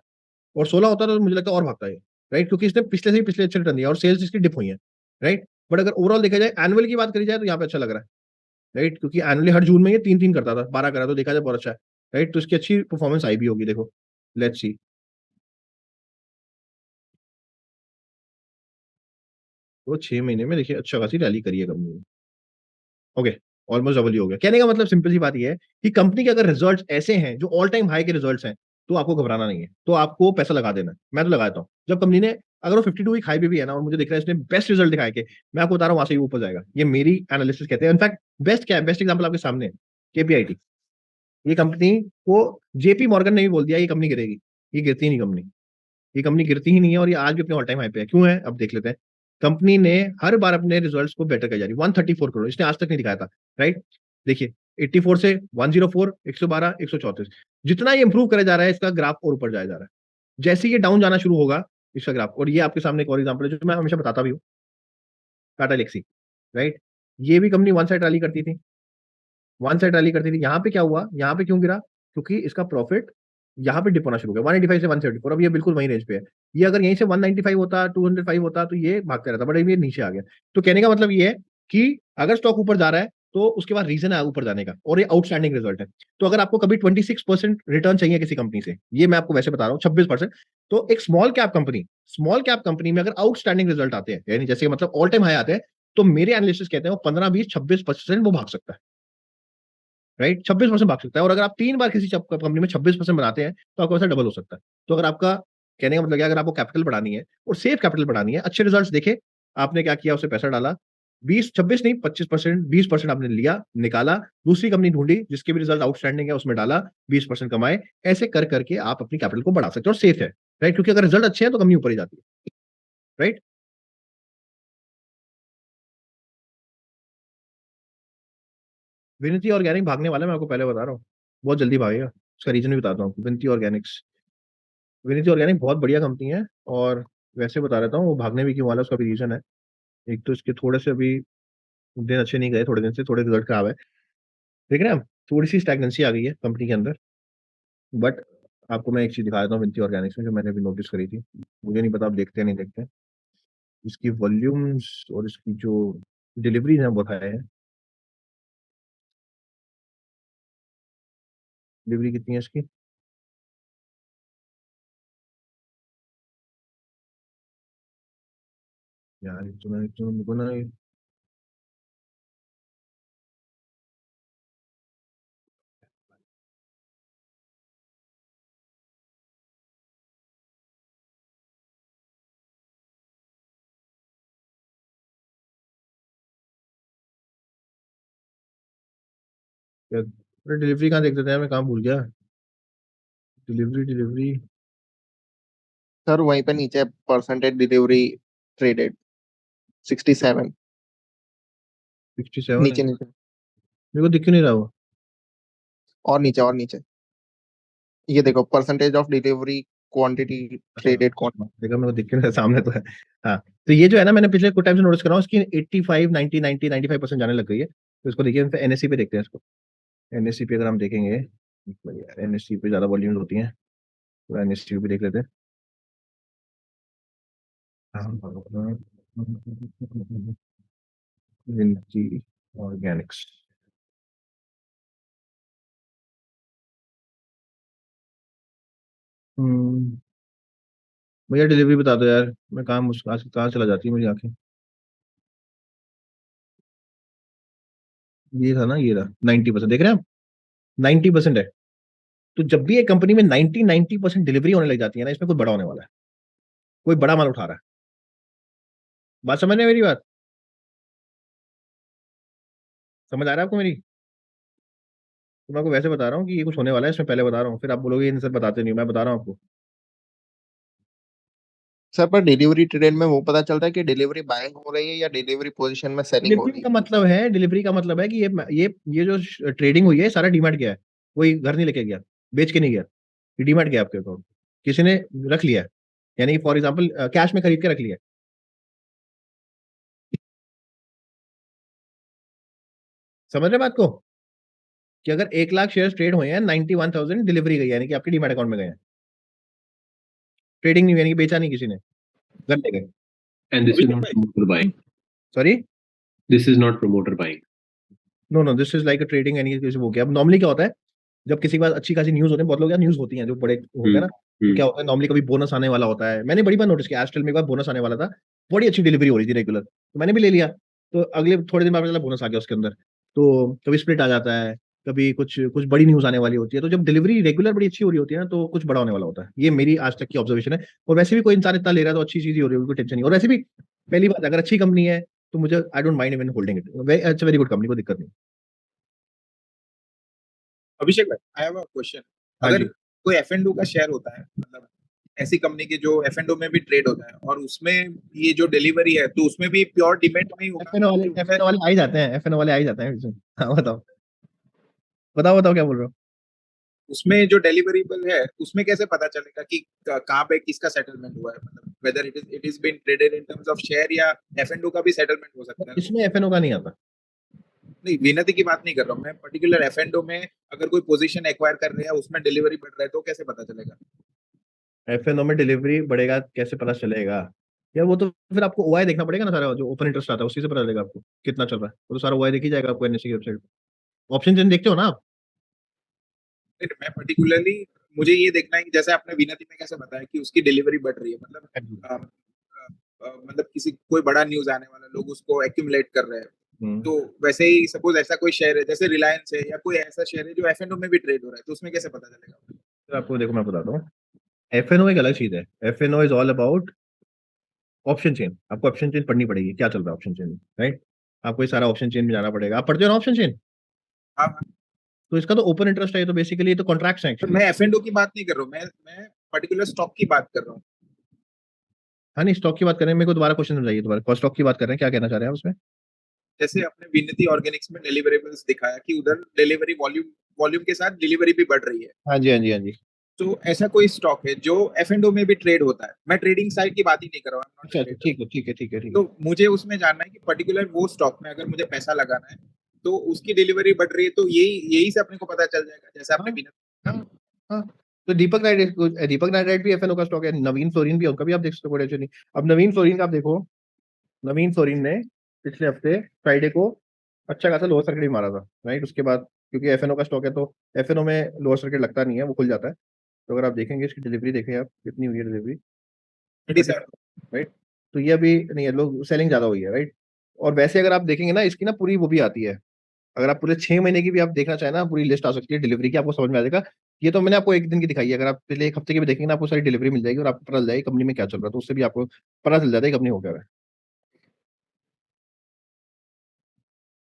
और 16 होता तो मुझे लगता है और भागता है, राइट, क्योंकि इसने पिछले से ही पिछले अच्छे रिटर्न दिया, और सेल्स इसकी डिप हुई है, राइट। बट अगर ओवरऑल देखा जाए, एनुअल की बात करी जाए, तो यहाँ पे अच्छा लग रहा है, राइट, क्योंकि एनुअली हर जून में ये 3-3 करता था, 12 करा, तो देखा जाए बहुत अच्छा है, राइट। तो इसकी अच्छी परफॉर्मेंस आई भी होगी, देखो, लेट्स सी। तो 6 महीने में देखिए अच्छा खासी रैली करी है कंपनी ने, ओके, ऑलमोस्ट डबल ही हो गया। कहने का मतलब सिंपल सी बात ये है कि कंपनी के अगर रिजल्ट्स ऐसे हैं जो ऑल टाइम हाई के रिजल्ट्स हैं, तो आपको घबराना नहीं है, तो आपको पैसा लगा देना है। मैं तो लगाता हूँ, जब कंपनी ने, अगर वो 52 वीक हाई पे भी है ना, और मुझे दिख रहा है इसने बेस्ट रिजल्ट दिखाया, के मैं आपको बता रहा हूँ वहां से ही ऊपर जाएगा, ये मेरी एनालिसिस कहते हैं। इनफैक्ट बेस्ट क्या है, बेस्ट एग्जांपल आपके सामने है, केपीआईटी। ये कंपनी को जेपी मॉर्गन ने भी बोल दिया ये कंपनी गिरेगी, ये गिरती नहीं कंपनी, ये कंपनी गिरती ही नहीं है, और ये आज भी अपने ऑल टाइम हाई पे है। क्यों है, अब देख लेते हैं। कंपनी ने हर बार अपने रिजल्ट्स को बेटर कर जा रही है। 134 करोड़ इसने आज तक नहीं दिखाया था, राइट। देखिए, 84 से 104, 112, 134, जितना ये इंप्रूव करे जा रहा है, इसका ग्राफ और ऊपर जाया जा रहा है। जैसे ये डाउन जाना शुरू होगा, इसका ग्राफ। और ये आपके सामने एक और एग्जांपल है जो मैं हमेशा बताता भी हूँ, टाटा एलेक्सी, राइट? ये भी कंपनी वन साइड रैली करती थी, वन साइड रैली करती थी। यहाँ पे क्या हुआ, यहाँ पे क्यों गिरा? क्योंकि इसका प्रॉफिट यहाँ पे डिप होना शुरू हो गया 185 से 174, अब ये बिल्कुल वही रेंज पे है। ये अगर यहीं से 195 होता, 205 होता, तो ये भागते रहता, बट अब ये नीचे आ गया। तो कहने का मतलब ये है कि अगर स्टॉक ऊपर जा रहा है तो उसके बाद रीजन है ऊपर जाने का, और ये आउटस्टैंडिंग रिजल्ट है। तो अगर आपको कभी 26% रिटर्न चाहिए किसी कंपनी से, ये मैं आपको वैसे बता रहा हूँ 26%, तो एक स्मॉल कैप कंपनी में अगर आउटस्टैंडिंग रिजल्ट आते हैं, यानी जैसे मतलब ऑल टाइम हाई आते हैं, तो मेरे एनालिसिस कहते हैं वो 15, 20, 26% वो भाग सकता है, राइट? 26% भाग सकता है। और अगर आप 3 बार किसी कंपनी में 26% बनाते हैं तो आपका पैसा डबल हो सकता है। तो अगर आपका कहने का मतलब क्या है, अगर आपको कैपिटल बढ़ानी है और सेफ कैपिटल बढ़ानी है, अच्छे रिजल्ट्स देखे, आपने क्या किया, उसे पैसा डाला, 26 नहीं, 25%, 20% आपने लिया, निकाला, दूसरी कंपनी ढूंढी जिसके भी रिजल्ट आउटस्टैंडिंग है, उसमें डाला, 20% कमाए। ऐसे कर करके आप अपनी कैपिटल को बढ़ा सकते हो और सेफ है, राइट? क्योंकि अगर रिजल्ट अच्छे हैं तो कंपनी ऊपर ही जाती है, राइट? विनती ऑर्गेनिक भागने वाला है, मैं आपको पहले बता रहा हूँ, बहुत जल्दी भागेगा। उसका रीजन भी बताता हूँ। विनती ऑर्गेनिक्स, विनीति ऑर्गेनिक बहुत बढ़िया कंपनी है, और वैसे बता देता हूँ वो भागने भी क्यों वाला है, उसका भी रीजन है। एक तो इसके थोड़े से अभी दिन अच्छे नहीं गए, थोड़े दिन से थोड़े रिजल्ट खराब है, देख रहे हैं हम, थोड़ी सी स्टैग्नेंसी आ गई है कंपनी के अंदर। बट आपको मैं एक चीज दिखा देता हूँ विनती ऑर्गेनिक्स में, जो मैंने भी नोटिस करी थी, मुझे नहीं पता आप देखते हैं नहीं देखते। इसकी वॉल्यूम्स और इसकी जो डिलीवरीज हैं बहुत हाई है। डिलीवरी कितनी है इसकी? यार तो मेरे को ना डिलीवरी कहाँ देख देते हैं, मैं कहाँ भूल गया। डिलीवरी डिलीवरी सर वहीं पे नीचे परसेंटेज डिलीवरी ट्रेडेड 67। 67 है, नीचे नीचे मेरे को दिख क्यों नहीं रहा वो? और नीचे ये देखो, परसेंटेज ऑफ डिलीवरी क्वांटिटी अच्छा, ट्रेडेड देखा, मेरे को दिख नहीं रहा, सामने तो है। हाँ, तो ये जो है ना, मैंने पिछले कुछ टाइम से नोटिस कर रहा हूँ, इसकी 85, 90, 90, 95% जाने लग गई है। तो इसको देखिए, एनएससी पे देखते हैं इसको। एनएससी पे अगर हम देखेंगे, एनएससी पे ज्यादा वॉल्यूम होती है, तो एनएससी पे देख लेते हैं। ऑर्गेनिक्स, हम्म, भैया डिलीवरी बता दो यार, मैं काम आज कहाँ चला जाती है मेरी आंखें। ये था ना, ये रहा 90%, देख रहे हैं आप, 90% है। तो जब भी एक कंपनी में 90% डिलीवरी होने लग जाती है ना, इसमें कुछ बड़ा होने वाला है, कोई बड़ा माल उठा रहा है। बात समझ रहे हैं मेरी बात? समझ आ रहा है आपको मेरी? तो मैं आपको वैसे बता रहा हूँ कि ये कुछ होने वाला है, इसमें पहले बता रहा हूँ, फिर आप बोलोगे इन सर बताते नहीं हो। मैं बता रहा हूँ आपको। सर पर डिलीवरी ट्रेड में वो पता चलता है कि डिलीवरी बाइंग हो रही है या डिलीवरी पोजीशन में सेलिंग हो डिलीवरी रही का है। मतलब है, डिलीवरी का मतलब है कि ये जो ट्रेडिंग हुई है, सारा डीमैट गया है, कोई घर नहीं लेके गया, बेच के नहीं गया, ये डीमैट गया आपके अकाउंट, किसी ने रख लिया है, यानी फॉर एग्जाम्पल कैश में खरीद के रख लिया है। समझ रहे हैं बात को? कि अगर 1 लाख शेयर ट्रेड हुए हैं, 91,000 डिलीवरी गई, यानी कि आपके डीमैट अकाउंट में गए हैं, ट्रेडिंग नहीं हुई, यानी कि बेचा नहीं किसी ने, घर ले गए। And this is not promoter buying. Sorry, This is not promoter buying. No no, this is like a trading, यानी कि किसी वो गया। अब नॉर्मली क्या होता है, जब किसी के पास अच्छी खासी न्यूज होती है, बहुत लोग यार न्यूज होती हैं जो बड़े होते हैं ना, तो क्या होता है, नॉर्मली कभी बोनस आने वाला होता है। मैंने बड़ी बार नोटिस किया, एस्ट्रल में एक बार बोनस आने वाला था, बड़ी अच्छी डिलीवरी हो रही थी रेगुलर, तो मैंने भी ले लिया। तो अगले थोड़े दिन बाद पता चला बोनस आ गया उसके अंदर। तो कभी स्प्लिट आ जाता है, कभी कुछ कुछ बड़ी न्यूज आने वाली होती है, तो जब डिलीवरी रेगुलर बड़ी अच्छी हो रही होती है ना, तो कुछ बड़ा होने वाला होता है। ये मेरी आज तक की ऑब्जर्वेशन है। और वैसे भी कोई इंसान इतना ले रहा है तो अच्छी चीज ही हो रही है, कोई टेंशन नहीं। और वैसे भी पहली बात, अगर अच्छी कंपनी है तो मुझे I don't mind even holding it, it's very good company, को दिक्कत नहीं। अभिषेक भाई, आई हैव अ क्वेश्चन। हाँ अगर जी, कोई एफ एंड का शेयर होता है, मतलब ऐसी कंपनी की जो एफ एंड में भी ट्रेड होता है, और उसमें ये जो डिलीवरी है, तो उसमें भी प्योर डिमेट में ही होगा, क्योंकि उसमें एफएनओ वाले आ ही जाते हैं, एफएनओ वाले आ ही जाते हैं इसमें। हाँ बताओ, बताओ बताओ क्या बोल रहे हो? उसमें जो डिलीवरेबल है, उसमें कैसे पता चलेगा कि कहाँ पे किसका सेटलमेंट हुआ है, मतलब whether it is been traded in terms of share या F&O का भी settlement हो सकता है। इसमें एफएनओ का नहीं आता। नहीं, विनती की बात नहीं कर रहा हूँ मैं, पर्टिकुलर F&O में अगर कोई पोजीशन एक्वायर कर रहे हैं उसमें डिलीवरी बढ़ रहा है तो कैसे पता चलेगा? एफएनओ में डिलीवरी बढ़ेगा कैसे पता चलेगा? यार वो तो फिर आपको ओआई देखना पड़ेगा ना, सारा जो ओपन इंटरेस्ट आता है उसी से पता चलेगा आपको कितना चल रहा है। वो तो सारा ओआई देखी जाएगा आपको एनएससी की वेबसाइट पे। ऑप्शन चेन देखते हो ना आप? मैं पर्टिकुलरली मुझे ये देखना है कि जैसे आपने विनती में कैसे बताया कि उसकी डिलीवरी बढ़ रही है, मतलब किसी कोई बड़ा न्यूज आने वाला, लोग उसको एक्यूमुलेट कर रहे हैं, हम्म। तो वैसे ही सपोज ऐसा कोई शेयर है जैसे रिलायंस है या कोई ऐसा शेयर है जो F&O में भी ट्रेड हो रहा है, तो उसमें कैसे पता चलेगा? फिर आपको देखो मैं बताता हूँ। एफएनओ एक अलग चीज है। F N O is all about option chain. आपको ऑप्शन चेन पढ़नी पड़ेगी, क्या चल रहा है ऑप्शन चेन में, राइट? आपको ये सारा ऑप्शन चेन में जाना पड़ेगा। आप पढ़ते हो ना ऑप्शन चेन? हाँ हाँ, तो इसका तो ओपन इंटरेस्ट है, तो बेसिकली ये तो कॉन्ट्रैक्ट्स हैं पर एक्चुअली। मैं F&O की बात नहीं कर रहा हूँ, मैं पर्टिकुलर स्टॉक की बात कर रहा हूँ। हाँ नहीं, स्टॉक की बात कर रहे हैं। मेरे को दोबारा क्वेश्चन समझाइए दोबारा। स्टॉक की बात कर रहे हैं, क्या कहना चाह रहे हैं आप उसमें? जैसे आपने विनती ऑर्गेनिक्स में डिलीवरेबल्स दिखाया कि उधर डिलीवरी वॉल्यूम के साथ डिलीवरी भी बढ़ रही है, हाँ जी, हाँ जी, हाँ जी। तो ऐसा कोई स्टॉक है जो F&O में भी ट्रेड होता है? मैं ट्रेडिंग साइड की बात ही नहीं कर रहा हूँ, I'm not अच्छा a अच्छा, trader। ठीक है, ठीक है, ठीक है, ठीक है। तो मुझे उसमें जानना है कि पर्टिकुलर वो स्टॉक में अगर मुझे पैसा लगाना है तो उसकी डिलीवरी बढ़ रही है, तो यही से अपने को पता चल जाएगा जैसे आपने हाँ विनती। हाँ हाँ। तो दीपक नाइट्राइट भी एफएनओ का स्टॉक है। नवीन फ्लोरिन भी है, उनका भी आप देख सकते हो एक्चुअली। अब नवीन फ्लोरिन का आप देखो, नवीन फ्लोरिन ने पिछले हफ्ते फ्राइडे को अच्छा खासा लोअर सर्किट मारा था, राइट? उसके बाद क्योंकि एफएनओ का स्टॉक है तो एफएनओ में लोअर सर्किट लगता नहीं है, वो खुल जाता है। तो अगर आप देखेंगे इसकी डिलीवरी देखें आप, कितनी हुई है डिलीवरी? 37। राइट? तो ये अभी नहीं है, लोग सेलिंग ज्यादा हुई है, राइट? और वैसे अगर आप देखेंगे ना, इसकी ना पूरी वो भी आती है। अगर आप पूरे 6 महीने की भी आप देखना चाहें ना, पूरी लिस्ट आ सकती है डिलीवरी की, आपको समझ में आ जाएगा। ये तो मैंने आपको एक दिन की दिखाई है। अगर आप पिछले एक हफ्ते की भी देखेंगे ना, आपको सारी डिलीवरी मिल जाएगी और आपको पता चल जाएगी कंपनी में क्या चल रहा है। तो उससे भी आपको पता चल जाता है कंपनी हो क्या रहा है।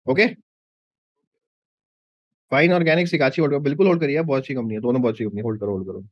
ओके। फाइन ऑर्गेनिक, सिकाची होल्ड करो, बिल्कुल होल्ड करिए, बहुत अच्छी कंपनी है, दोनों बहुत अच्छी कंपनी, होल्ड करो, होल्ड करो।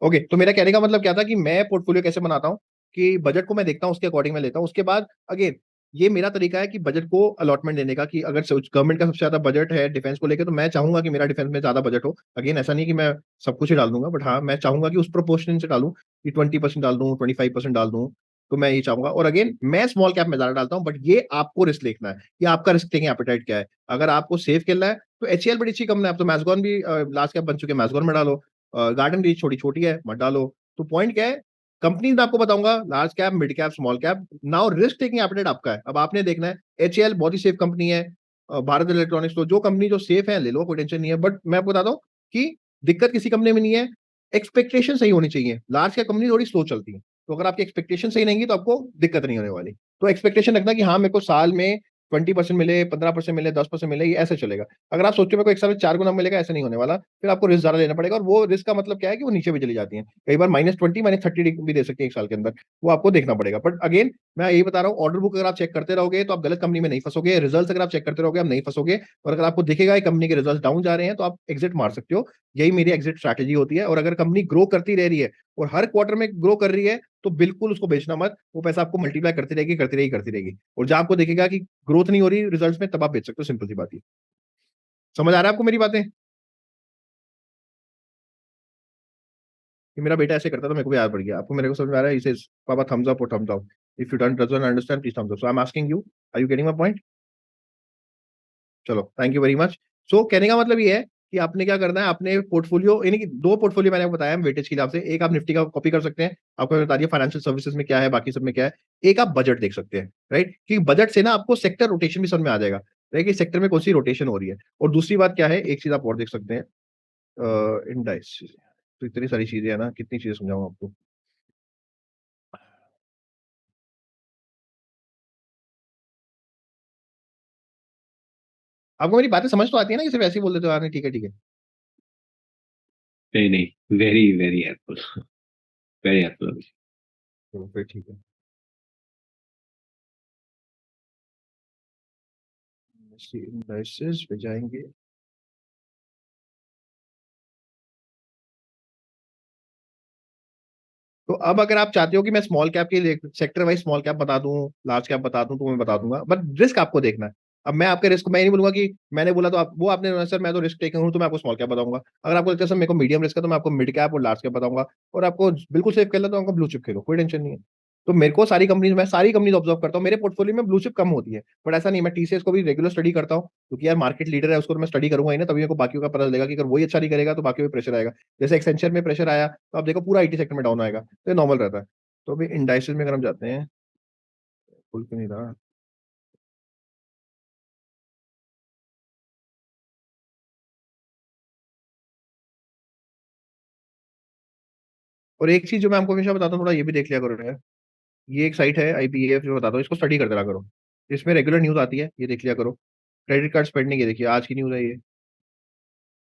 ओके, तो मेरा कहने का मतलब क्या था कि मैं पोर्टफोलियो कैसे बनाता हूँ कि बजट को मैं देखता हूँ, उसके अकॉर्डिंग मैं लेता हूँ। उसके बाद अगेन ये मेरा तरीका है कि बजट को अलॉटमेंट देने का, कि अगर गवर्नमेंट का सबसे ज्यादा बजट है डिफेंस को लेकर, तो मैं चाहूंगा कि मेरा डिफेंस में ज्यादा बजट हो। अगेन ऐसा नहीं कि मैं सब कुछ ही डाल दूंगा, बट हाँ मैं चाहूंगा कि उस प्रोपोर्शन से डालूं, कि 20% डाल दूं, 25% डाल दूं। तो मैं ये चाहूंगा। और अगेन मैं स्मॉल कैप में ज्यादा डालता हूँ, बट ये आपको रिस्क देखना है कि आपका रिस्क टेकिंग एपेटाइट क्या है। अगर आपको सेफ खेलना है तो एचसीएल बड़ी अच्छी कंपनी है। अब तो मैजगॉन भी लास्ट कैप बन चुके हैं, मैजगॉन में डालो। गार्डन रीच छोटी छोटी है, मत डालो। तो पॉइंट क्या है, कंपनी मैं आपको बताऊंगा, large cap, mid cap, small cap. Now risk taking appetite आपका है, अब आपने देखना है। एचएएल बहुत ही सेफ कंपनी है। भारत इलेक्ट्रॉनिक्स, तो जो कंपनी जो सेफ है ले लो, कोई टेंशन नहीं है। बट मैं आपको बताता हूँ कि दिक्कत किसी कंपनी में नहीं है, एक्सपेक्टेशन सही होनी चाहिए। लार्ज कैप कंपनी थोड़ी स्लो चलती है, तो अगर आपकी एक्सपेक्टेशन सही रहेंगी तो आपको दिक्कत नहीं होने वाली। तो एक्सपेक्टेशन रखना कि हाँ मेरे को साल में 20% मिले, 15% मिले, 10% मिले, ये ऐसे चलेगा। अगर आप सोचो मेरे को एक साल में 4 गुना मिलेगा, ऐसा नहीं होने वाला। फिर आपको रिस्क ज्यादा लेना पड़ेगा, और वो रिस्क का मतलब क्या है कि वो नीचे भी चली जाती है, कई बार -20, -30 भी दे सकती है एक साल के अंदर। वो आपको देखना पड़ेगा। बट अगेन मैं यही बता रहा हूँ, ऑर्डर बुक अगर आप चेक करते रहोगे तो आप गलत कंपनी में नहीं फंसोगे। रिजल्ट अगर आप चेक करते रहोगे आप नहीं फंसोगे। और अगर आपको दिखेगा कंपनी के रिजल्ट डाउन जा रहे हैं तो आप एग्जिट मार सकते हो। यही मेरी एग्जिट स्ट्रैटेजी होती है। और अगर कंपनी ग्रो करती रह रही है और हर क्वार्टर में ग्रो कर रही है, तो बिल्कुल उसको बेचना मत। वो पैसा आपको मल्टीप्लाई करती रहेगी, करती रहेगी, करती रहेगी। और जहां आपको देखेगा कि ग्रोथ नहीं हो रही रिजल्ट्स में, तब आप बेच सकते हो। सिंपल सी बात है। समझ आ रहा है आपको मेरी बातें? कि मेरा बेटा ऐसे करता था, मेरे को भी याद पड़ गया। आपको मेरे को समझ में आ रहा है? इसे पापा थम्स अप और thumbs down. If you don't understand please thumbs up. So I am asking you, are you getting my point? चलो, थैंक यू वेरी मच। सो कहने का मतलब ये है कि आपने क्या करना है, आपने पोर्टफोलियो, यानी कि 2 पोर्टफोलियो मैंने आपको बताया वेटेज के हिसाब से। एक आप निफ्टी का कॉपी कर सकते हैं, आपको बता दिया फाइनेंशियल सर्विसेज में क्या है, बाकी सब में क्या है। एक आप बजट देख सकते हैं, राइट? कि बजट से ना आपको सेक्टर रोटेशन भी समझ में आ जाएगा, राइट? कि सेक्टर में कौन सी रोटेशन हो रही है। और दूसरी बात क्या है, एक चीज आप और देख सकते हैं, इंडाइस। तो इतनी सारी चीजें है ना, कितनी चीजें समझाऊं आपको। आपको मेरी बातें समझ तो आती है ना, कि सिर्फ ऐसे ही बोल देते हो, यार ठीक है ठीक है। नहीं नहीं, very very helpful, very helpful. चलो फिर ठीक है। इंडाइसेस पे जाएंगे। तो अब अगर आप चाहते हो कि मैं स्मॉल कैप के सेक्टर वाइज स्मॉल कैप बता दूं, लार्ज कैप बता दूं, तो मैं बता दूंगा। बट रिस्क आपको देखना है। अब मैं आपके रिस्क, मैं नहीं बोलूंगा कि मैंने बोला तो आप वो आपने सर मैं तो रिस्क टेकर हूं तो मैं आपको स्मॉल कैप बताऊंगा। अगर आपको लगता है सर मेरे को मीडियम रिस्क है तो मैं आपको मिड कैप और लार्ज कैप बताऊंगा। और आपको बिल्कुल सेफ खेलना तो आपको ब्लू चिप खेलो, कोई टेंशन नहीं है। तो मेरे को मैं सारी कंपनीज ऑब्जर्व करता हूँ, मेरे पोर्टफोलियो में ब्लू चिप कम होती है, बट ऐसा नहीं, मैं टीसीएस को भी रेगुलर स्टडी करता हूँ, क्योंकि यार मार्केट लीडर है, उसको तो मैं स्टडी करूंगा ही ना, तभी मेरे को बाकियों का पता चलेगा कि अगर वही अच्छा नहीं करेगा तो बाकी में प्रेशर आएगा। जैसे एक्सेंचर में प्रेशर आया तो आप देखो पूरा आईटी सेक्टर में डाउन आएगा, तो ये नॉर्मल रहता है। तो अभी इंडाइसेस में अगर हम जाते हैं, खुल क्यों नहीं रहा, और एक चीज जो मैं आपको हमेशा बताता हूँ, थोड़ा ये भी देख लिया करो यार, ये एक साइट है आईपीएफ जो बताता हूँ, इसको स्टडी करते रहा करो, इसमें रेगुलर न्यूज आती है, ये देख लिया करो। क्रेडिट कार्ड स्पेंडिंग, ये देखिए आज की न्यूज है ये,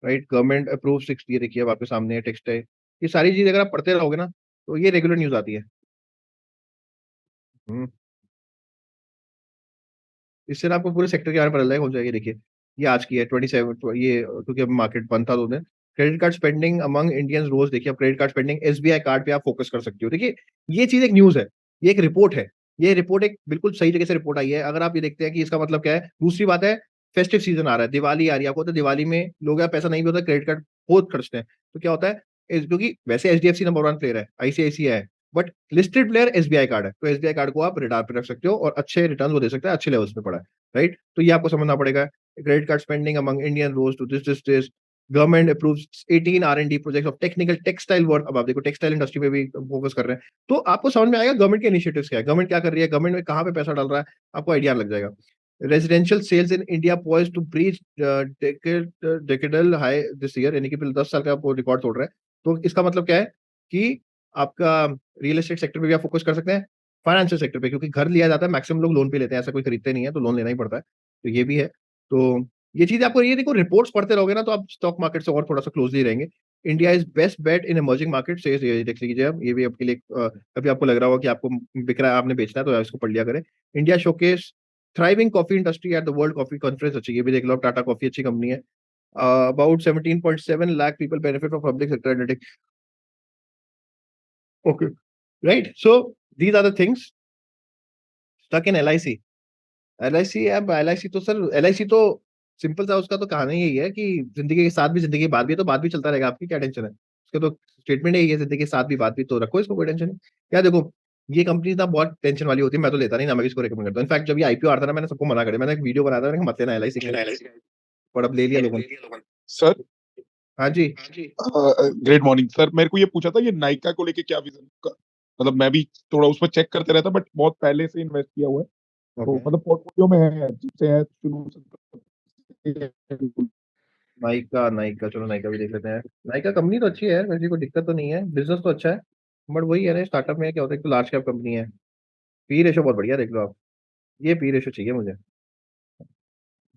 राइट, गवर्नमेंट अप्रूव 6, ये देखिए अब आपके सामने टेक्स्ट है, ये सारी चीज अगर आप पढ़ते रहोगे ना तो ये रेगुलर न्यूज आती है। हम्म, इससे ना आपको पूरे सेक्टर के बारे में पता लगेगा, हो जाएगी देखिए, ये आज की है 27, ये क्योंकि अब मार्केट बंद था 2 दिन। Credit card spending among Indians rose, देखिए अब credit card spending SBI card पे आप फोकस कर सकते हो, देखिए ये चीज एक न्यूज है, ये एक रिपोर्ट है, ये रिपोर्ट एक बिल्कुल सही जगह से रिपोर्ट आई है। अगर आप ये देखते हैं कि इसका मतलब क्या है, दूसरी बात है, फेस्टिव सीजन आ रहा है, दिवाली आ रही है, आपको तो दिवाली में लोग यार पैसा नहीं भी होता, क्रेडिट कार्ड बहुत खर्चते हैं, तो क्या होता है क्योंकि वैसे एचडीएफसी नंबर 1 प्लेयर है, आईसीआईसीआई है, but listed player SBI card है, तो एसबीआई कार्ड को आप रिडार पे रख सकते हो और अच्छे रिटर्न वो दे सकता है, अच्छे लेवल्स पे पड़ा है, राइट। तो ये आपको समझना पड़ेगा। Credit card spending among Indian rose to this government approves 18 R&D project of technical textile work, अब आप देखो टेक्सटाइल इंडस्ट्री पे भी फोकस कर रहे हैं, तो आपको समझ में आएगा गवर्नमेंट के इनिशिएटिव्स क्या है, गवर्नमेंट क्या कर रही है, गवर्नमेंट में कहाँ पे पैसा डाल रहा है, आपको आइडिया लग जाएगा। Residential sales in India poised to breach decadal high this year, यानी कि पिछले 10 साल का वो रिकॉर्ड तोड़ रहा है। तो इसका मतलब क्या है कि आपका रियल एस्टेट सेक्टर पे भी आप फोकस कर सकते हैं, फाइनेंशियल सेक्टर पे, क्योंकि घर लिया जाता है, मैक्सिमम लोग लोन पे लेते हैं, ऐसा कोई खरीदते नहीं है, तो लोन लेना ही पड़ता है, तो ये भी है। तो ये चीज आपको, ये देखो रिपोर्ट्स पढ़ते रहोगे ना तो आप स्टॉक मार्केट से और थोड़ा सा क्लोजली रहेंगे। India is best bet in emerging market से, ये देख लीजिए आप, ये भी आपके लिए अभी आपको लग रहा होगा कि आपको बिक रहा है, आपने बेचना है, तो इसको पढ़ लिया करें। India showcase thriving coffee industry at the world coffee conference, अच्छी, ये भी देख लो, टाटा कॉफी अच्छी कंपनी है। About 17.7 lakh people benefit from public sector, okay, right. So these are the things stuck in LIC. LIC, अब एलआईसी तो सर, एलआईसी तो सिंपल सा, उसका तो कहानी यही है कि जिंदगी के साथ भी जिंदगी के बाद भी है, तो बाद भी चलता रहेगा, आपकी क्या टेंशन है, उसका तो स्टेटमेंट यही है, जिंदगी के साथ भी बाद भी, तो रखो इसको, कोई टेंशन नहीं। क्या देखो, ये कंपनी ना बहुत टेंशन वाली होती है, मैं तो लेता नहीं ना, मैं इसको रेकमेंड करता हूँ। इनफैक्ट जब ये आईपीओ आता था ना, मैंने सबको मना कर दिया, मैंने एक वीडियो बनाया था, मैंने कहा मत लेना एलआईसी का, पर अब ले लिया लोगों ने। सर हाँ जी, ग्रेट मॉर्निंग सर, मेरे को ये पूछा था, ये नाइका को लेके क्या विजन का, मतलब मैं भी थोड़ा उसमें चेक करते रहता, बट बहुत पहले से इन्वेस्ट किया हुआ है, तो ओके। मतलब पोर्टफोलियो में है, जब से है शुरू से। नाइका, नाइका, चलो नाइका भी देख लेते हैं। नाइका कंपनी तो अच्छी है, वैसे कोई दिक्कत तो नहीं है, बिजनेस तो अच्छा है, बट वही है ना, स्टार्टअप में क्या होता है, एक तो लार्ज कैप कंपनी है, पी रेशो बहुत बढ़िया, देख लो आप, ये पी रेशो चाहिए मुझे,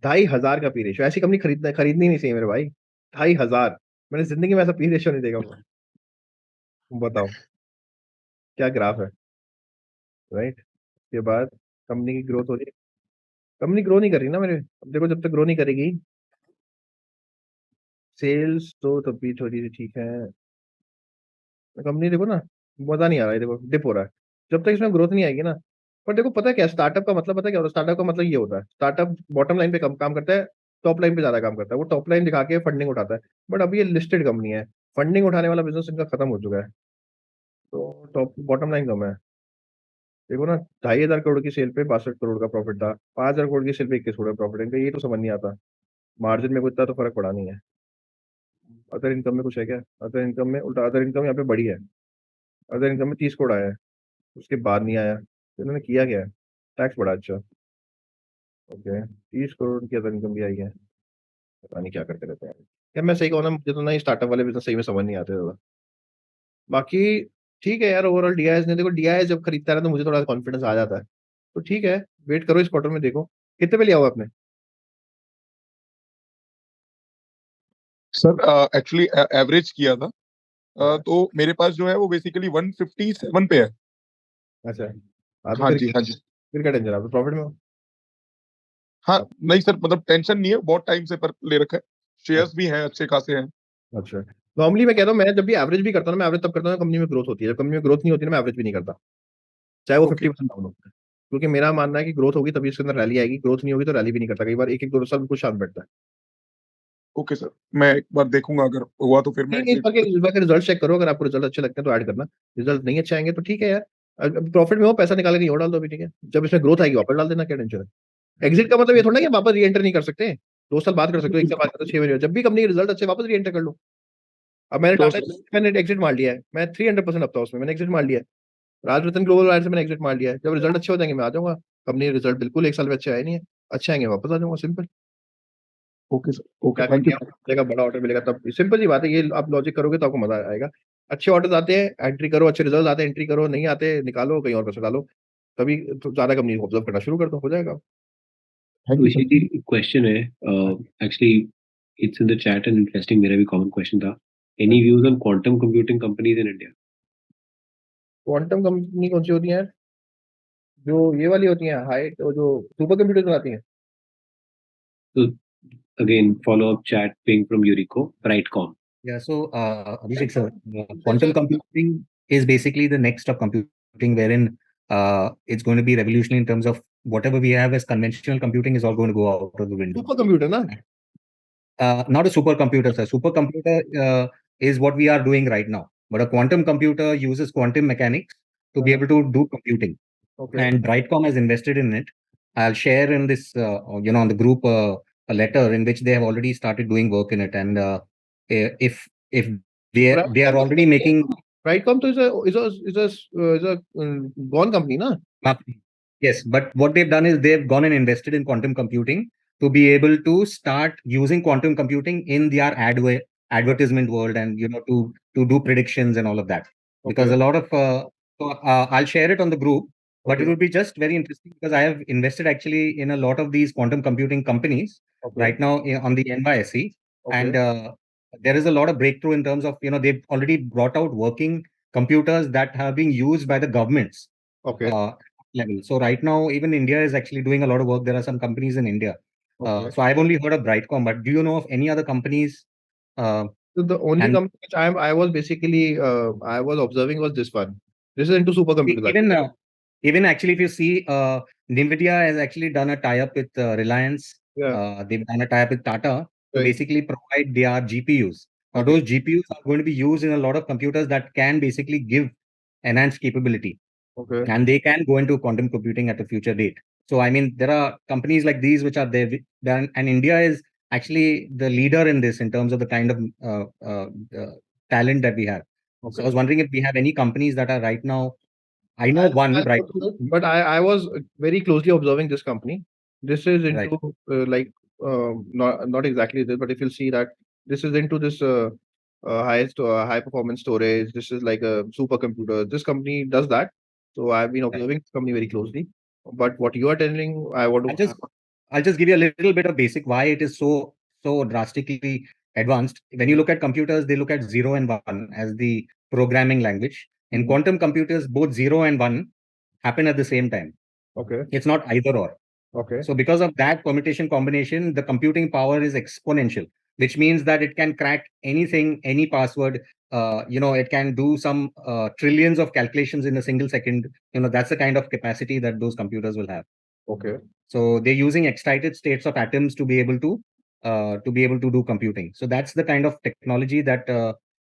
2,500 का पी रेशो, ऐसी कंपनी खरीदनी नहीं चाहिए मेरे भाई, 2,500, मैंने जिंदगी में ऐसा पी रेशो नहीं देखा। बताओ क्या ग्राफ है, राइट। के बाद कंपनी की ग्रोथ हो रही है, कंपनी ग्रो नहीं कर रही ना मेरे, अब देखो जब तक ग्रो नहीं करेगी, सेल्स तो तब भी थोड़ी सी ठीक है, कंपनी देखो ना, मजा नहीं आ रहा है, देखो डिप हो रहा है, जब तक इसमें ग्रोथ नहीं आएगी ना। पर देखो पता है क्या, स्टार्टअप का मतलब पता है क्या होता है, स्टार्टअप का मतलब ये होता है, स्टार्टअप बॉटम लाइन पे कम काम करता है, टॉप लाइन पे ज्यादा काम करता है, वो टॉप लाइन दिखा के फंडिंग उठाता है, बट अभी ये लिस्टेड कंपनी है, फंडिंग उठाने वाला बिजनेस इनका खत्म हो चुका है, तो टॉप बॉटम लाइन कम है। देखो ना, 2,500 करोड़ की सेल पे 62 करोड़ का प्रॉफिट था, 5,000 करोड़ की सेल पे 21 करोड़ का प्रॉफिट है इनका, ये तो समझ नहीं आता, मार्जिन में कोई इतना तो फर्क पड़ा नहीं है। अदर इनकम में कुछ है क्या, अदर इनकम में उल्टा, अदर इनकम यहाँ पे बढ़ी है, अदर इनकम में 30 करोड़ आया है, उसके बाद नहीं आया, तो इन्होंने किया क्या है, टैक्स बढ़ा, अच्छा, ओके, 30 करोड़ की अदर इनकम भी आई है, पता नहीं क्या करते रहते हैं यार, मैं सही कहूँ ना, मुझे तो ना स्टार्टअप वाले बिजनेस सही में समझ नहीं आते ज्यादा। बाकी ठीक है यार, ओवरऑल डीआईएस ने, देखो डीआईएस जब खरीदता है ना तो मुझे थोड़ा कॉन्फिडेंस आ जाता है, तो ठीक है, वेट करो इस क्वार्टर में, देखो कितने पे लिया हुआ आपने। सर एक्चुअली एवरेज किया था, तो मेरे पास जो है वो बेसिकली 157 पे है। अच्छा, हाँ तो हाँ जी, हाँ जी। फिर क्या टेंशन, आप तो प्रॉफिट में हो। हाँ नहीं सर, मतलब टेंशन नहीं है, बहुत टाइम से पर ले रखा है, शेयर्स भी हैं अच्छे खासे हैं। अच्छा, नॉर्मली मैं कहता हूँ, मैं जब भी एवरेज भी करता हूँ ना, मैं एवरेज तब करता हूँ कंपनी में ग्रोथ होती है, जब कंपनी में ग्रोथ नहीं होती ना, मैं एवरेज भी नहीं करता, चाहे वो ओके 50% डाउन हो, क्योंकि मेरा मानना है कि ग्रोथ होगी तभी इसके अंदर रैली आएगी, ग्रोथ नहीं होगी तो रैली भी नहीं करता, कई बार एक एक 2 साल बिल्कुल शांत बैठता है। ओके सर, मैं एक बार देखूंगा, अगर हुआ तो फिर मैं नहीं नहीं, एग्जिट। इस बार के रिजल्ट चेक करो, अगर आपको रिजल्ट अच्छे लगते हैं तो ऐड करना, रिजल्ट नहीं अच्छे आएंगे तो ठीक है यार, प्रॉफिट में हो, पैसा निकाल के कहीं और डाल दो भी, ठीक है। जब इसमें ग्रोथ आएगी वापस डाल देना, क्या टेंशन है। एग्जिट का मतलब ये थोड़ा ना कि वापस री एंटर नहीं कर सकते। 2 साल बाद कर सकते हो, 1 साल बाद कर सकते हो, 6 महीने, जब भी कंपनी के रिजल्ट अच्छे वापस री एंटर कर लो। अब मैंने तो टाटा, मैंने एग्जिट मार लिया है, मैं 300% अब था उसमें, मैंने एग्जिट मार लिया है। राजरतन ग्लोबल वायर से मैंने एग्जिट मार लिया है। जब रिजल्ट अच्छे हो जाएंगे मैं आ जाऊंगा। कंपनी के रिजल्ट बिल्कुल 1 साल में अच्छे आए नहीं है, अच्छे आएंगे वापस आ जाऊंगा, सिंपल। ओके सर, ओके, क्या थैंक यू। मिलेगा, बड़ा ऑर्डर मिलेगा तब, सिंपल सी बात है, ये आप लॉजिक करोगे तो आपको मजा आएगा। अच्छे ऑर्डर्स आते हैं एंट्री करो, अच्छे रिजल्ट आते हैं एंट्री करो, नहीं आते निकालो, कहीं और पैसे डालो। तभी तो ज्यादा कंपनी ऑब्जर्व करना शुरू कर दो, हो जाएगा। Thank you Abhishek sir. जी, क्वेश्चन है, actually it's in the chat and interesting, मेरा भी कॉमन क्वेश्चन था। Any views on quantum computing companies in India? Quantum company कौन सी होती है यार? जो ये वाली होती है हाई, जो सुपर कंप्यूटर बनाती है। So again, follow-up chat ping from Yuriko, Brightcom. Yeah, so Abhishek sir, quantum computing is basically the next of computing, wherein it's going to be revolutionary in terms of whatever we have as conventional computing is all going to go out of the window. Super computer ना? Not a supercomputer, sir. Supercomputer is what we are doing right now, but a quantum computer uses quantum mechanics to be able to do computing. Okay And Brightcom has invested in it. I'll share in this, on the group a letter in which they have already started doing work in it. And if they are already making Brightcom तो is a gone company ना? yes, but what they've done is they've gone and invested in quantum computing to be able to start using quantum computing in their advertisement world, and to do predictions and all of that. Because a lot of I'll share it on the group. But it Okay. would be just very interesting because I have invested actually in a lot of these quantum computing companies Okay. right now on the NYSE. Okay. And there is a lot of breakthrough in terms of, they've already brought out working computers that are being used by the governments Okay. level. So right now, even India is actually doing a lot of work. There are some companies in India. Okay. So I've only heard of Brightcom, but do you know of any other companies? So the only And- company which I was basically I was observing was this one. This is into supercomputers. Even actually, if you see, NVIDIA has actually done a tie-up with Reliance. Yeah. They've done a tie-up with Tata to Right. basically provide their GPUs. Now, Okay. those GPUs are going to be used in a lot of computers that can basically give enhanced capability, Okay. and they can go into quantum computing at a future date. So, I mean, there are companies like these which are there, and India is actually the leader in this in terms of the kind of talent that we have. So, I was wondering if we have any companies that are right now. I know one, right? But I was very closely observing this company. This is into not exactly this, but if you'll see that this is into this high performance storage. This is like a supercomputer. This company does that. So I've been observing this company very closely. But what you are telling, I want to. I'll just give you a little bit of basic why it is so drastically advanced. When you look at computers, they look at 0 and 1 as the programming language. In quantum computers, both 0 and 1 happen at the same time. Okay. It's not either or. Okay. So because of that permutation combination, the computing power is exponential, which means that it can crack anything, any password. It can do some trillions of calculations in a single second. That's the kind of capacity that those computers will have. Okay. So they're using excited states of atoms to be able to do computing. So that's the kind of technology that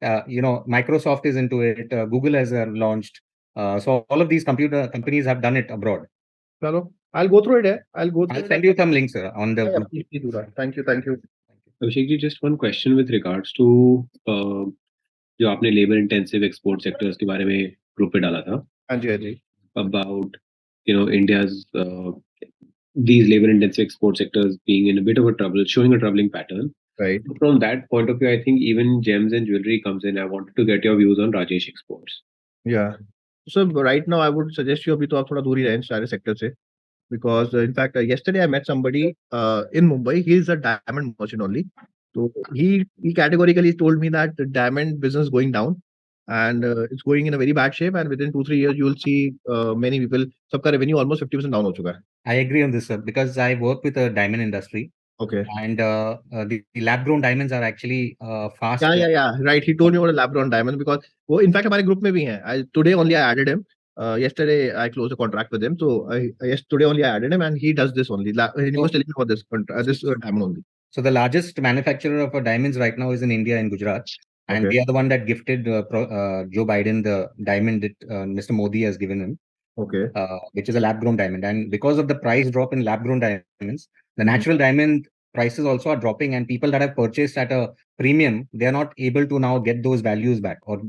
Microsoft is into it. Google has launched. So all of these computer companies have done it abroad. Hello. I'll go through it. I'll send you some links on the group. Please do that. Thank you. Thank you. Abhishek ji, just one question with regards to जो आपने लेबर इंटेंसिव एक्सपोर्ट सेक्टर्स के बारे में ग्रुप पे डाला था, हाँ जी, हाँ जी. about India's these labor intensive export sectors being in a bit of a trouble, showing a troubling pattern. Right. From that point of view, I think even gems and jewelry comes in. I wanted to get your views on Rajesh Exports. Yeah. So right now I would suggest you अभी तो आप थोड़ा दूर ही रहें सारे सेक्टर से, because in fact yesterday I met somebody in Mumbai. He is a diamond merchant only. So he categorically told me that the diamond business is going down and it's going in a very bad shape, and within 2-3 years you will see many people, सबका revenue almost 50% down हो चुका है. I agree on this, sir, because I work with the diamond industry. Okay. And the lab-grown diamonds are actually fast. Yeah. Right. He told me about a lab-grown diamond because वो in fact हमारे group में भी हैं. Today only I added him. Yesterday I closed a contract with him. So today only I added him, and he does this only. He was telling me about this diamond only. So the largest manufacturer of diamonds right now is in India, in Gujarat. and Okay. they are the one that gifted Joe Biden the diamond that Mr. Modi has given him, Okay. which is a lab-grown diamond. And because of the price drop in lab-grown diamonds, the Mhm. natural diamond prices also are dropping, and people that have purchased at a premium, they are not able to now get those values back, or